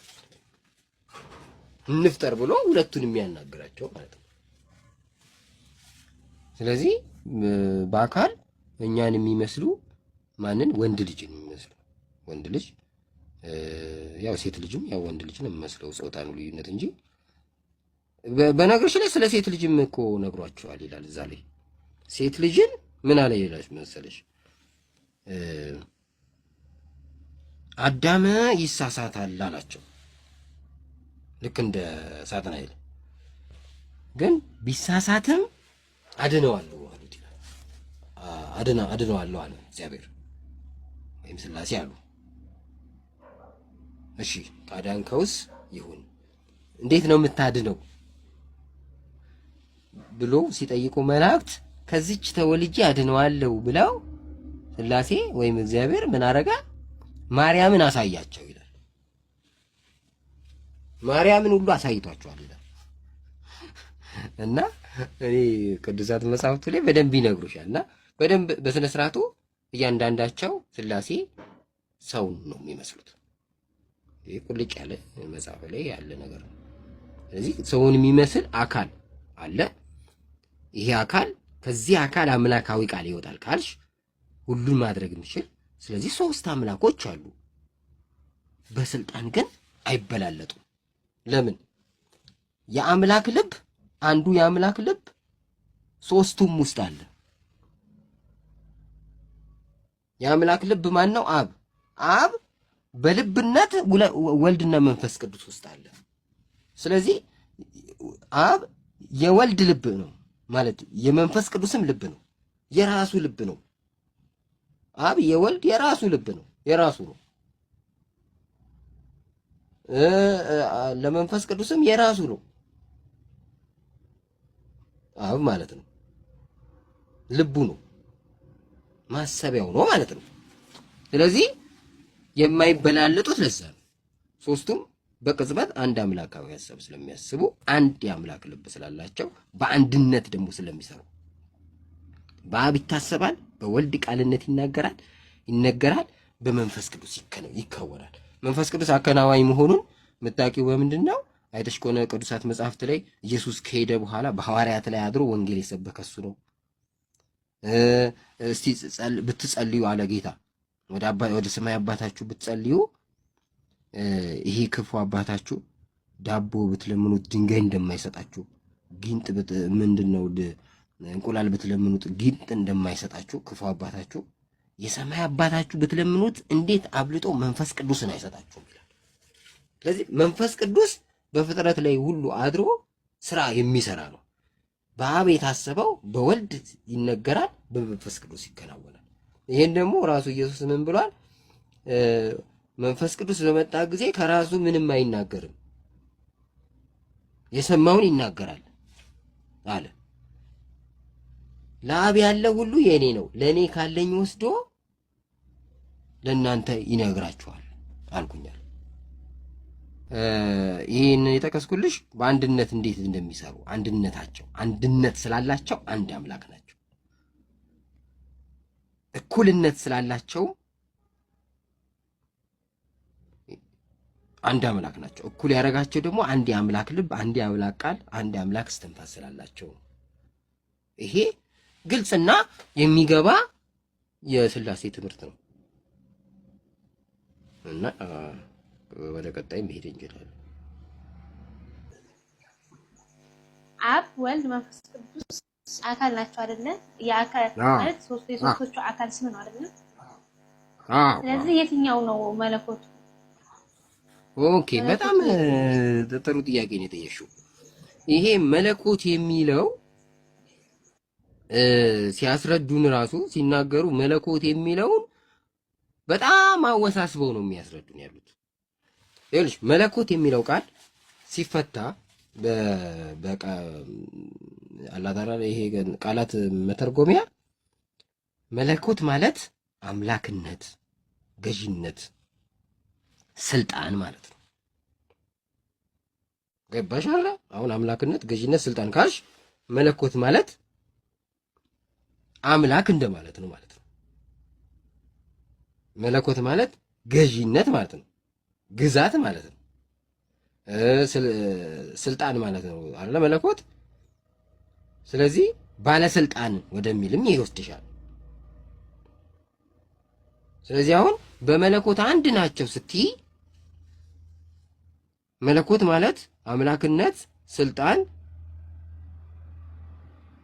እንፍጠር ብሎ ሁለቱን የሚያናግራቸው ማለት ነው። ስለዚህ በአካል እኛን የሚመስሉ ማንን? ወንድ ልጅን የሚመስሉ ወንድ ልጅ ያው ሴት ልጅም ያው ወንድ ልጅን የሚመስለው ጾታ ነው ልዩነት እንጂ በነገርሽ ላይ ስለ ሴት ልጅም እኮ ነግሯቸዋል ይላል እዛ ላይ። ሴት ልጅን ምን አለ ይላል መሰለሽ? አዳም ይሳሳታል አላቸው። ልክ እንደ ሳጥናኤል ግን ቢሳሳትም አድነዋለሁ አሉት ይላል። አድነዋለሁ አለ እግዚአብሔር ወይም ሥላሴ አሉ። እሺ ካዳንከውስ ይሁን፣ እንዴት ነው የምታድነው ብሎ ሲጠይቁ መላእክት ከዚች ተወልጄ አድነዋለሁ ብለው ሥላሴ ወይም እግዚአብሔር ምን አረጋ? ማርያምን አሳያቸው ይላል። ማርያምን ሁሉ አሳይቷቸዋል ይላል። እና እኔ ቅዱሳት መጻሕፍቱ ላይ በደንብ ይነግሩሻል። እና በደንብ በስነ ስርዓቱ እያንዳንዳቸው ሥላሴ ሰውን ነው የሚመስሉት። ይሄ ቁልጭ ያለ መጽሐፍ ላይ ያለ ነገር ነው። ስለዚህ ሰውን የሚመስል አካል አለ። ይሄ አካል ከዚህ አካል አምላካዊ ቃል ይወጣል ካልሽ ሁሉን ማድረግ የሚችል ስለዚህ ሶስት አምላኮች አሉ። በስልጣን ግን አይበላለጡም። ለምን? የአምላክ ልብ አንዱ የአምላክ ልብ ሶስቱም ውስጥ አለ። የአምላክ ልብ ማን ነው? አብ በልብነት ወልድና መንፈስ ቅዱስ ውስጥ አለ። ስለዚህ አብ የወልድ ልብ ነው ማለት የመንፈስ ቅዱስም ልብ ነው፣ የራሱ ልብ ነው። አብ የወልድ የራሱ ልብ ነው፣ የራሱ ነው። ለመንፈስ ቅዱስም የራሱ ነው፣ አብ ማለት ነው። ልቡ ነው፣ ማሰቢያው ነው ማለት ነው። ስለዚህ የማይበላለጡት ለዛ ነው። ሶስቱም በቅጽበት አንድ አምላካዊ ሐሳብ ስለሚያስቡ አንድ የአምላክ ልብ ስላላቸው በአንድነት ደግሞ ስለሚሰሩ በአብ ይታሰባል፣ በወልድ ቃልነት ይነገራል፣ በመንፈስ ቅዱስ ይከወናል። መንፈስ ቅዱስ አከናዋኝ መሆኑን የምታውቂው በምንድን ነው? አይተሽ ከሆነ ቅዱሳት መጽሐፍት ላይ ኢየሱስ ከሄደ በኋላ በሐዋርያት ላይ አድሮ ወንጌል የሰበከ እሱ ነው። እስቲ ብትጸልዩ አለ ጌታ ወደ ሰማይ አባታችሁ ብትጸልዩ ይሄ ክፉ አባታችሁ ዳቦ ብትለምኑት ድንጋይ እንደማይሰጣችሁ፣ ጊንጥ ምንድነው እንቁላል ብትለምኑት ጊንጥ እንደማይሰጣችሁ ክፉ አባታችሁ የሰማይ አባታችሁ ብትለምኑት እንዴት አብልጦ መንፈስ ቅዱስን አይሰጣችሁም ይላል። ስለዚህ መንፈስ ቅዱስ በፍጥረት ላይ ሁሉ አድሮ ስራ የሚሰራ ነው። በአብ የታሰበው በወልድ ይነገራል፣ በመንፈስ ቅዱስ ይከናወናል። ይሄን ደግሞ ራሱ ኢየሱስ ምን ብሏል? መንፈስ ቅዱስ በመጣ ጊዜ ከራሱ ምንም አይናገርም፣ የሰማውን ይናገራል አለ። ለአብ ያለ ሁሉ የኔ ነው፣ ለኔ ካለኝ ወስዶ ለእናንተ ይነግራችኋል አልኩኛል። ይህን የጠቀስኩልሽ በአንድነት እንዴት እንደሚሰሩ አንድነት ስላላቸው አንድ አምላክ ናቸው። እኩልነት ስላላቸው አንድ አምላክ ናቸው። እኩል ያደረጋቸው ደግሞ አንድ የአምላክ ልብ፣ አንድ የአምላክ ቃል፣ አንድ የአምላክ እስትንፋስ ስላላቸው። ይሄ ግልጽና የሚገባ የሥላሴ ትምህርት ነው እና ወደ ቀጣይ መሄድ እንችላለን። አብ ወልድ መንፈስ ቅዱስ አካል ናቸው አይደለ? የአካል ማለት የሶስቶቹ አካል ስም ነው አይደለ? ስለዚህ የትኛው ነው መለኮቱ? ኦኬ፣ በጣም ጥሩ ጥያቄ ነው የጠየሽው። ይሄ መለኮት የሚለው ሲያስረዱን ራሱ ሲናገሩ መለኮት የሚለውን በጣም አወሳስበው ነው የሚያስረዱን ያሉት። ይኸውልሽ መለኮት የሚለው ቃል ሲፈታ አላታራ ይሄ ቃላት መተርጎሚያ መለኮት ማለት አምላክነት፣ ገዥነት፣ ስልጣን ማለት ነው። ገባሽ አይደል? አሁን አምላክነት፣ ገዥነት፣ ስልጣን ካልሽ መለኮት ማለት አምላክ እንደማለት ነው ማለት ነው። መለኮት ማለት ገዥነት ማለት ነው፣ ግዛት ማለት ነው፣ ስልጣን ማለት ነው አይደል መለኮት። ስለዚህ ባለስልጣን ወደሚልም ይወስድሻል። ስለዚህ አሁን በመለኮት አንድ ናቸው ስትይ መለኮት ማለት አምላክነት፣ ስልጣን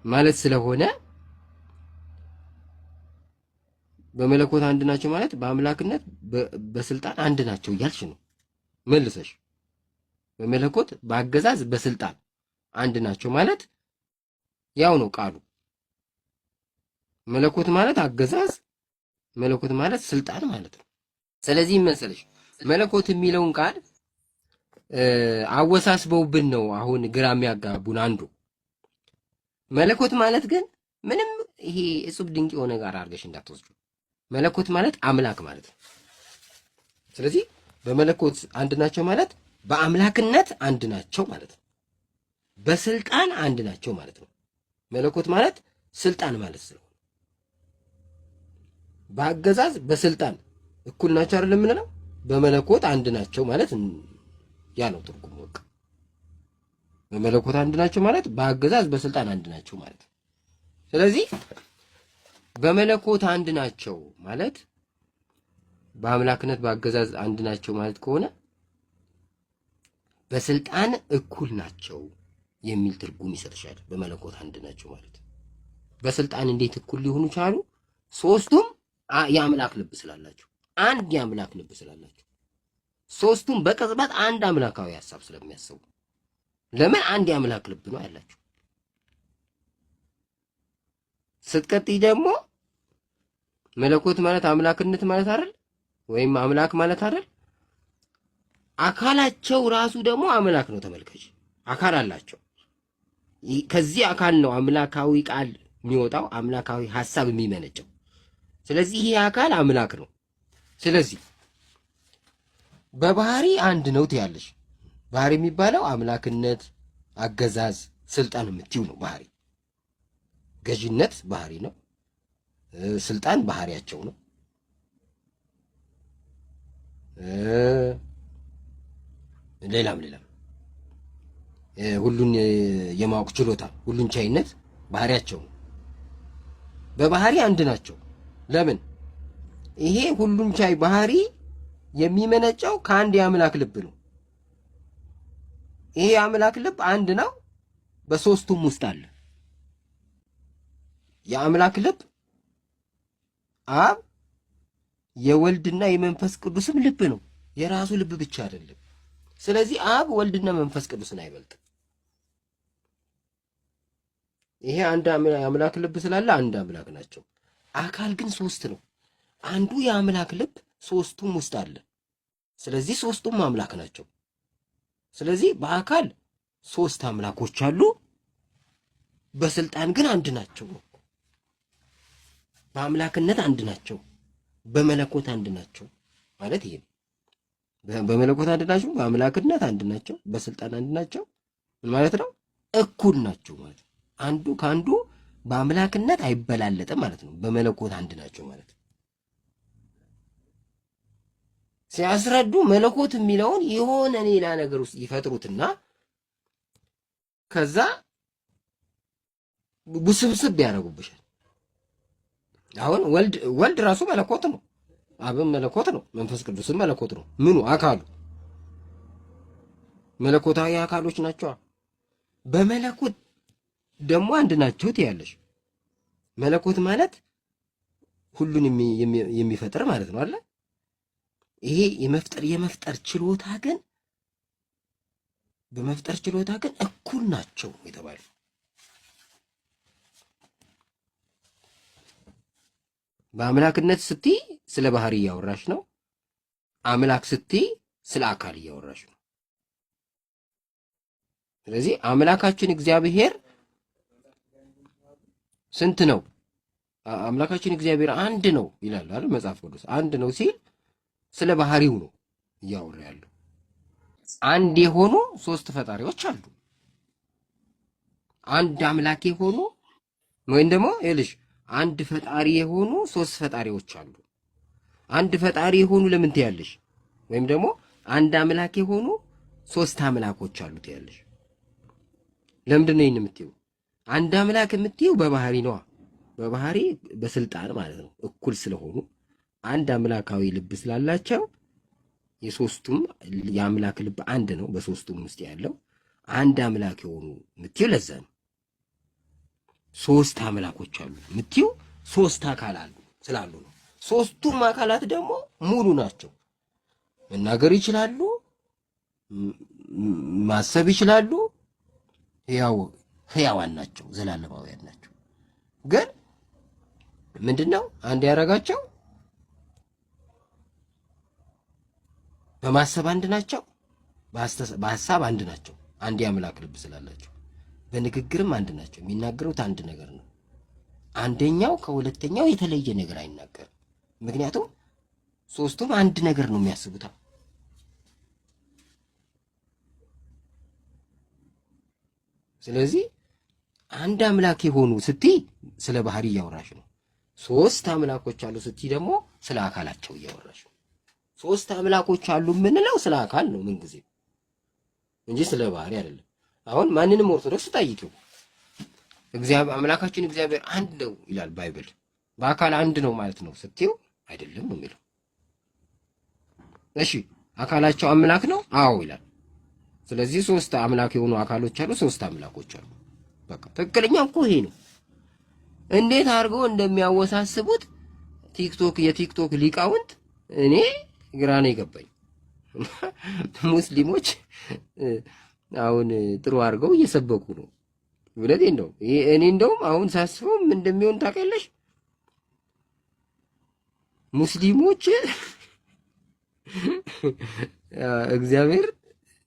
ማለት ስለሆነ በመለኮት አንድ ናቸው ማለት በአምላክነት በስልጣን አንድ ናቸው እያልሽ ነው መልሰሽ። በመለኮት በአገዛዝ በስልጣን አንድ ናቸው ማለት ያው ነው ቃሉ። መለኮት ማለት አገዛዝ፣ መለኮት ማለት ስልጣን ማለት ነው። ስለዚህ መሰለሽ መለኮት የሚለውን ቃል አወሳስበውብን ነው አሁን ግራ የሚያጋቡን አንዱ። መለኮት ማለት ግን ምንም ይሄ እጹብ ድንቅ የሆነ ጋር አድርገሽ እንዳትወስዱ። መለኮት ማለት አምላክ ማለት ነው። ስለዚህ በመለኮት አንድ ናቸው ማለት በአምላክነት አንድ ናቸው ማለት ነው። በስልጣን አንድ ናቸው ማለት ነው። መለኮት ማለት ስልጣን ማለት ስለሆነ በአገዛዝ በስልጣን እኩል ናቸው አይደል የምንለው። በመለኮት አንድ ናቸው ማለት ያ ነው ትርጉሙ። በቃ በመለኮት አንድ ናቸው ማለት በአገዛዝ በስልጣን አንድ ናቸው ማለት ነው። ስለዚህ በመለኮት አንድ ናቸው ማለት በአምላክነት በአገዛዝ አንድ ናቸው ማለት ከሆነ በስልጣን እኩል ናቸው የሚል ትርጉም ይሰጥሻል። በመለኮት አንድ ናቸው ማለት በስልጣን እንዴት እኩል ሊሆኑ ቻሉ? ሶስቱም የአምላክ ልብ ስላላቸው፣ አንድ የአምላክ ልብ ስላላቸው፣ ሶስቱም በቅጽበት አንድ አምላካዊ ሐሳብ ስለሚያስቡ። ለምን? አንድ የአምላክ ልብ ነው ያላቸው። ስትቀጥይ ደግሞ መለኮት ማለት አምላክነት ማለት አይደል? ወይም አምላክ ማለት አይደል? አካላቸው ራሱ ደግሞ አምላክ ነው። ተመልከች፣ አካል አላቸው። ከዚህ አካል ነው አምላካዊ ቃል የሚወጣው፣ አምላካዊ ሐሳብ የሚመነጨው። ስለዚህ ይሄ አካል አምላክ ነው። ስለዚህ በባህሪ አንድ ነው ትያለሽ። ባህሪ የሚባለው አምላክነት፣ አገዛዝ፣ ስልጣን የምትይው ነው ባህሪ። ገዥነት ባህሪ ነው። ስልጣን ባህሪያቸው ነው። ሌላም ሁሉን የማወቅ ችሎታ፣ ሁሉን ቻይነት ባህሪያቸው ነው። በባህሪ አንድ ናቸው። ለምን? ይሄ ሁሉን ቻይ ባህሪ የሚመነጨው ከአንድ የአምላክ ልብ ነው። ይሄ የአምላክ ልብ አንድ ነው፣ በሶስቱም ውስጥ አለ። የአምላክ ልብ አብ የወልድና የመንፈስ ቅዱስም ልብ ነው፣ የራሱ ልብ ብቻ አይደለም። ስለዚህ አብ ወልድና መንፈስ ቅዱስን አይበልጥም። ይሄ አንድ አምላክ ልብ ስላለ አንድ አምላክ ናቸው። አካል ግን ሶስት ነው። አንዱ የአምላክ ልብ ሶስቱም ውስጥ አለ። ስለዚህ ሶስቱም አምላክ ናቸው። ስለዚህ በአካል ሶስት አምላኮች አሉ፣ በስልጣን ግን አንድ ናቸው። በአምላክነት አንድ ናቸው፣ በመለኮት አንድ ናቸው ማለት ይሄ ነው። በመለኮት አንድ ናቸው፣ በአምላክነት አንድ ናቸው፣ በስልጣን አንድ ናቸው። ምን ማለት ነው? እኩል ናቸው ማለት ነው። አንዱ ከአንዱ በአምላክነት አይበላለጥም ማለት ነው። በመለኮት አንድ ናቸው ማለት ነው። ሲያስረዱ መለኮት የሚለውን የሆነ ሌላ ነገር ውስጥ ይፈጥሩትና ከዛ ውስብስብ ያደርጉብሻል። አሁን ወልድ ራሱ መለኮት ነው፣ አብም መለኮት ነው፣ መንፈስ ቅዱስም መለኮት ነው። ምኑ አካሉ መለኮታዊ አካሎች ናቸው። በመለኮት ደግሞ አንድ ናቸው ትያለሽ። መለኮት ማለት ሁሉን የሚፈጥር ማለት ነው አለ። ይሄ የመፍጠር ችሎታ ግን በመፍጠር ችሎታ ግን እኩል ናቸው የተባሉ በአምላክነት ስትይ ስለ ባህሪ እያወራሽ ነው። አምላክ ስትይ ስለ አካል እያወራሽ ነው። ስለዚህ አምላካችን እግዚአብሔር ስንት ነው? አምላካችን እግዚአብሔር አንድ ነው ይላል አይደል መጽሐፍ ቅዱስ። አንድ ነው ሲል ስለ ባህሪው ነው እያወራ ያለው። አንድ የሆኑ ሶስት ፈጣሪዎች አሉ። አንድ አምላክ የሆኑ ወይም ደግሞ ይልሽ አንድ ፈጣሪ የሆኑ ሶስት ፈጣሪዎች አሉ። አንድ ፈጣሪ የሆኑ ለምን ትያለሽ? ወይም ደግሞ አንድ አምላክ የሆኑ ሶስት አምላኮች አሉ ትያለሽ። ለምንድን ነው ይሄን የምትይው? አንድ አምላክ የምትይው በባህሪ ነው። በባህሪ በስልጣን ማለት ነው እኩል ስለሆኑ አንድ አምላካዊ ልብ ስላላቸው የሶስቱም የአምላክ ልብ አንድ ነው። በሶስቱም ውስጥ ያለው አንድ አምላክ የሆኑ የምትይው ለዛ ነው። ሶስት አምላኮች አሉ የምትይው ሶስት አካል አሉ ስላሉ ነው። ሶስቱም አካላት ደግሞ ሙሉ ናቸው። መናገር ይችላሉ፣ ማሰብ ይችላሉ፣ ህያዋን ናቸው፣ ዘላለማውያን ናቸው። ግን ምንድነው አንድ ያደረጋቸው? በማሰብ አንድ ናቸው፣ በሐሳብ አንድ ናቸው። አንድ የአምላክ ልብ ስላላቸው በንግግርም አንድ ናቸው። የሚናገሩት አንድ ነገር ነው። አንደኛው ከሁለተኛው የተለየ ነገር አይናገርም። ምክንያቱም ሶስቱም አንድ ነገር ነው የሚያስቡት። ስለዚህ አንድ አምላክ የሆኑ ስትይ ስለ ባህሪ እያወራሽ ነው። ሶስት አምላኮች አሉ ስትይ ደግሞ ስለ አካላቸው እያወራሽ ነው። ሶስት አምላኮች አሉ የምንለው ስለ አካል ነው ምንጊዜ እንጂ ስለ ባህሪ አይደለም። አሁን ማንንም ኦርቶዶክስ ጠይቂው አምላካችን እግዚአብሔር አንድ ነው ይላል ባይብል። በአካል አንድ ነው ማለት ነው ስትይው አይደለም ነው የሚለው። እሺ አካላቸው አምላክ ነው? አዎ ይላል። ስለዚህ ሶስት አምላክ የሆኑ አካሎች አሉ፣ ሶስት አምላኮች አሉ። በቃ ትክክለኛ እኮ ይሄ ነው። እንዴት አድርገው እንደሚያወሳስቡት የቲክቶክ ሊቃውንት እኔ ግራ ነው የገባኝ። ሙስሊሞች አሁን ጥሩ አድርገው እየሰበኩ ነው። እውነቴን ነው። እኔ እንደውም አሁን ሳስበው እንደሚሆን ታውቂያለሽ፣ ሙስሊሞች እግዚአብሔር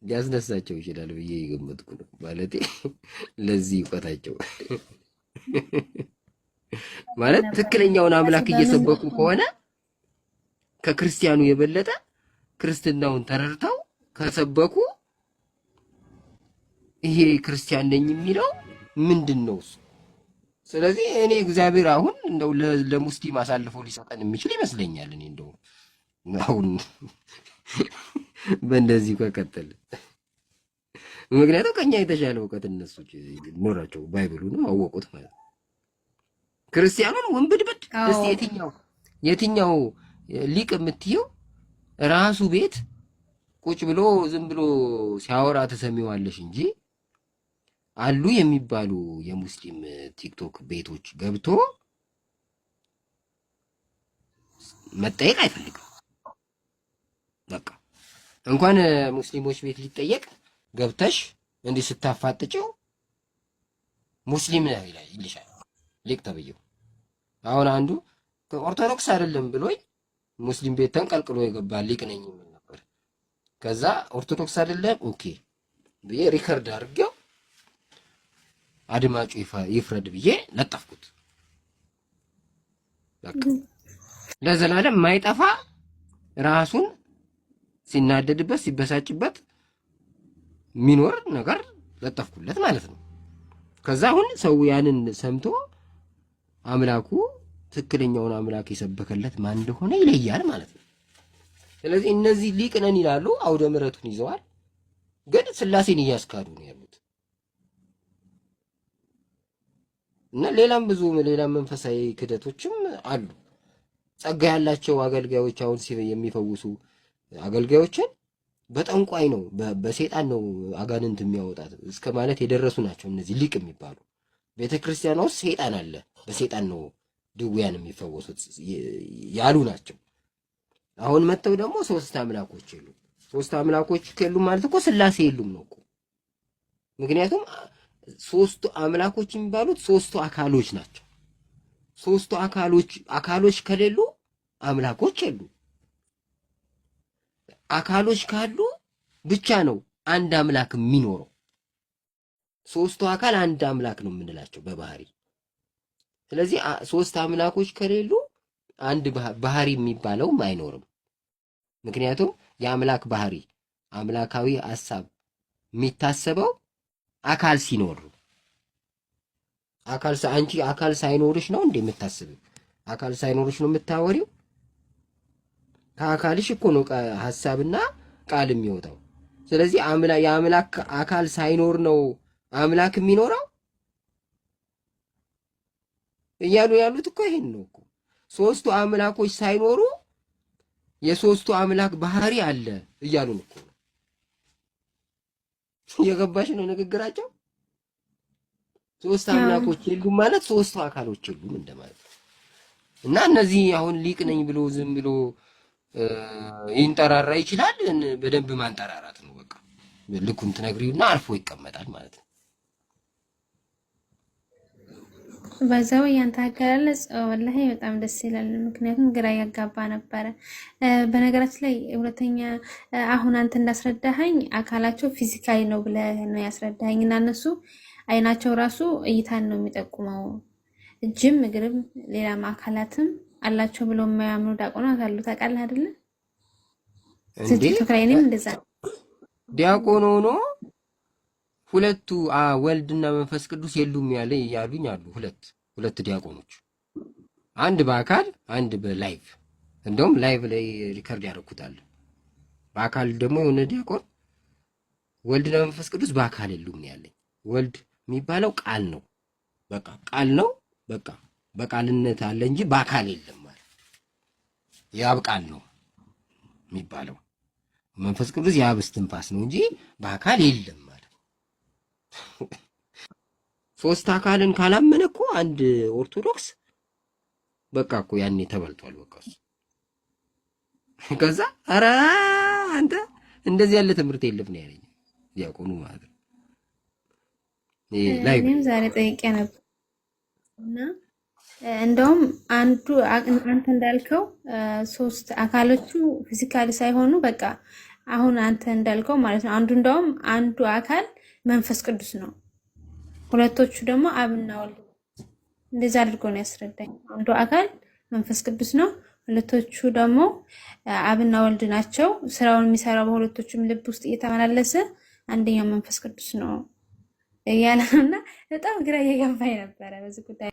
ሊያስነሳቸው ይችላል ብዬ የገመትኩ ነው። ማለቴ ለዚህ እውቀታቸው ማለት ትክክለኛውን አምላክ እየሰበኩ ከሆነ ከክርስቲያኑ የበለጠ ክርስትናውን ተረድተው ከሰበኩ ይሄ ክርስቲያን ነኝ የሚለው ምንድን ነው እሱ? ስለዚህ እኔ እግዚአብሔር አሁን እንደው ለሙስሊም አሳልፎ ሊሰጠን የሚችል ይመስለኛል። እኔ እንደው አሁን በእንደዚህ ከቀጠል ምክንያቱም ከኛ የተሻለ እውቀት እነሱ ኖራቸው ባይብሉ ነው አወቁት ማለት ክርስቲያኑን ወንብድብድ። እስቲ የትኛው ሊቅ የምትየው ራሱ ቤት ቁጭ ብሎ ዝም ብሎ ሲያወራ ተሰሚዋለሽ እንጂ አሉ የሚባሉ የሙስሊም ቲክቶክ ቤቶች ገብቶ መጠየቅ አይፈልግም። በቃ እንኳን ሙስሊሞች ቤት ሊጠየቅ ገብተሽ እንዲህ ስታፋጥጪው ሙስሊም ነው ይልሻል ሊቅ ተብዬው። አሁን አንዱ ከኦርቶዶክስ አይደለም ብሎኝ ሙስሊም ቤት ተንቀልቅሎ የገባ ሊቅ ነኝ የሚል ነበር። ከዛ ኦርቶዶክስ አይደለም ኦኬ ብዬ ሪከርድ አድርጌው አድማጩ ይፍረድ ብዬ ለጠፍኩት። በቃ ለዘላለም ማይጠፋ ራሱን ሲናደድበት ሲበሳጭበት ሚኖር ነገር ለጠፍኩለት ማለት ነው። ከዛ አሁን ሰው ያንን ሰምቶ አምላኩ ትክክለኛውን አምላክ የሰበከለት ማን እንደሆነ ይለያል ማለት ነው። ስለዚህ እነዚህ ሊቅ ነን ይላሉ፣ አውደ ምሕረቱን ይዘዋል፣ ግን ስላሴን እያስካዱ ነው ያሉት። እና ሌላም ብዙ ሌላም መንፈሳዊ ክደቶችም አሉ። ጸጋ ያላቸው አገልጋዮች አሁን የሚፈውሱ አገልጋዮችን በጠንቋይ ነው በሰይጣን ነው አጋንንት የሚያወጣት እስከ ማለት የደረሱ ናቸው። እነዚህ ሊቅ የሚባሉ ቤተክርስቲያኗ ውስጥ ሰይጣን አለ፣ በሰይጣን ነው ድውያን የሚፈወሱት ያሉ ናቸው። አሁን መጥተው ደግሞ ሶስት አምላኮች የሉም። ሶስት አምላኮች የሉም ማለት እኮ ስላሴ የሉም ነው እኮ። ምክንያቱም ሶስቱ አምላኮች የሚባሉት ሶስቱ አካሎች ናቸው። ሶስቱ አካሎች ከሌሉ አምላኮች የሉ። አካሎች ካሉ ብቻ ነው አንድ አምላክ የሚኖረው። ሶስቱ አካል አንድ አምላክ ነው የምንላቸው በባህሪ። ስለዚህ ሶስት አምላኮች ከሌሉ አንድ ባህሪ የሚባለውም አይኖርም። ምክንያቱም የአምላክ ባህሪ አምላካዊ ሐሳብ የሚታሰበው አካል ሲኖር ነው። አንቺ አካል ሳይኖርሽ ነው እንዴ የምታስቢው? አካል ሳይኖርሽ ነው የምታወሪው? ከአካልሽ እኮ ነው ሐሳብና ቃል የሚወጣው። ስለዚህ የአምላክ አካል ሳይኖር ነው አምላክ የሚኖረው እያሉ ያሉት እኮ ይሄን ነው እኮ። ሶስቱ አምላኮች ሳይኖሩ የሶስቱ አምላክ ባህሪ አለ እያሉን እኮ ነው። የገባሽ ነው ንግግራቸው? ሶስት አምላኮች የሉም ማለት ሶስቱ አካሎች የሉም እንደማለት ነው። እና እነዚህ አሁን ሊቅ ነኝ ብሎ ዝም ብሎ ይንጠራራ ይችላል። በደንብ ማንጠራራት ነው በቃ። ልኩን ትነግሪውና አርፎ ይቀመጣል ማለት ነው። በዛው ያንተ አገላለጽ ወላሂ በጣም ደስ ይላል። ምክንያቱም ግራ ያጋባ ነበረ። በነገራችን ላይ ሁለተኛ አሁን አንተ እንዳስረዳኸኝ አካላቸው ፊዚካሊ ነው ብለህ ነው ያስረዳኸኝ እና እነሱ አይናቸው ራሱ እይታን ነው የሚጠቁመው። እጅም እግርም ሌላም አካላትም አላቸው ብለው የማያምኑ ዲያቆናት አሉ። ታውቃለህ አይደለ? ቲክቶክ ላይ እኔም እንደዛ ዲያቆን ሆኖ ሁለቱ ወልድና መንፈስ ቅዱስ የሉም ያሉኝ አሉ። ሁለት ዲያቆኖች፣ አንድ በአካል አንድ በላይቭ። እንደውም ላይቭ ላይ ሪከርድ ያደርኩታል። በአካል ደግሞ የሆነ ዲያቆን ወልድና መንፈስ ቅዱስ በአካል የሉም ያለኝ። ወልድ የሚባለው ቃል ነው፣ በቃ ቃል ነው፣ በቃ በቃልነት አለ እንጂ በአካል የለም ማለት የአብ ቃል ነው የሚባለው። መንፈስ ቅዱስ የአብ እስትንፋስ ነው እንጂ በአካል የለም ማለት። ሶስት አካልን ካላመነ እኮ አንድ ኦርቶዶክስ በቃ እኮ ያኔ ተበልቷል። በቃ እሱ ከዛ ኧረ አንተ እንደዚህ ያለ ትምህርት የለም ነው ያለኝ ዲያቆኑ ማለት ነው። እኔም ዛሬ ጠይቄ ነበር እና እንደውም አንተ እንዳልከው ሶስት አካሎቹ ፊዚካሊ ሳይሆኑ በቃ አሁን አንተ እንዳልከው ማለት ነው። አንዱ አካል መንፈስ ቅዱስ ነው፣ ሁለቶቹ ደግሞ አብና ወልድ። እንደዛ አድርጎ ነው ያስረዳኝ። አንዱ አካል መንፈስ ቅዱስ ነው፣ ሁለቶቹ ደግሞ አብና ወልድ ናቸው። ስራውን የሚሰራው በሁለቶቹም ልብ ውስጥ እየተመላለሰ አንደኛው መንፈስ ቅዱስ ነው እያለና በጣም ግራ እየገባኝ ነበረ በዚህ ጉዳይ።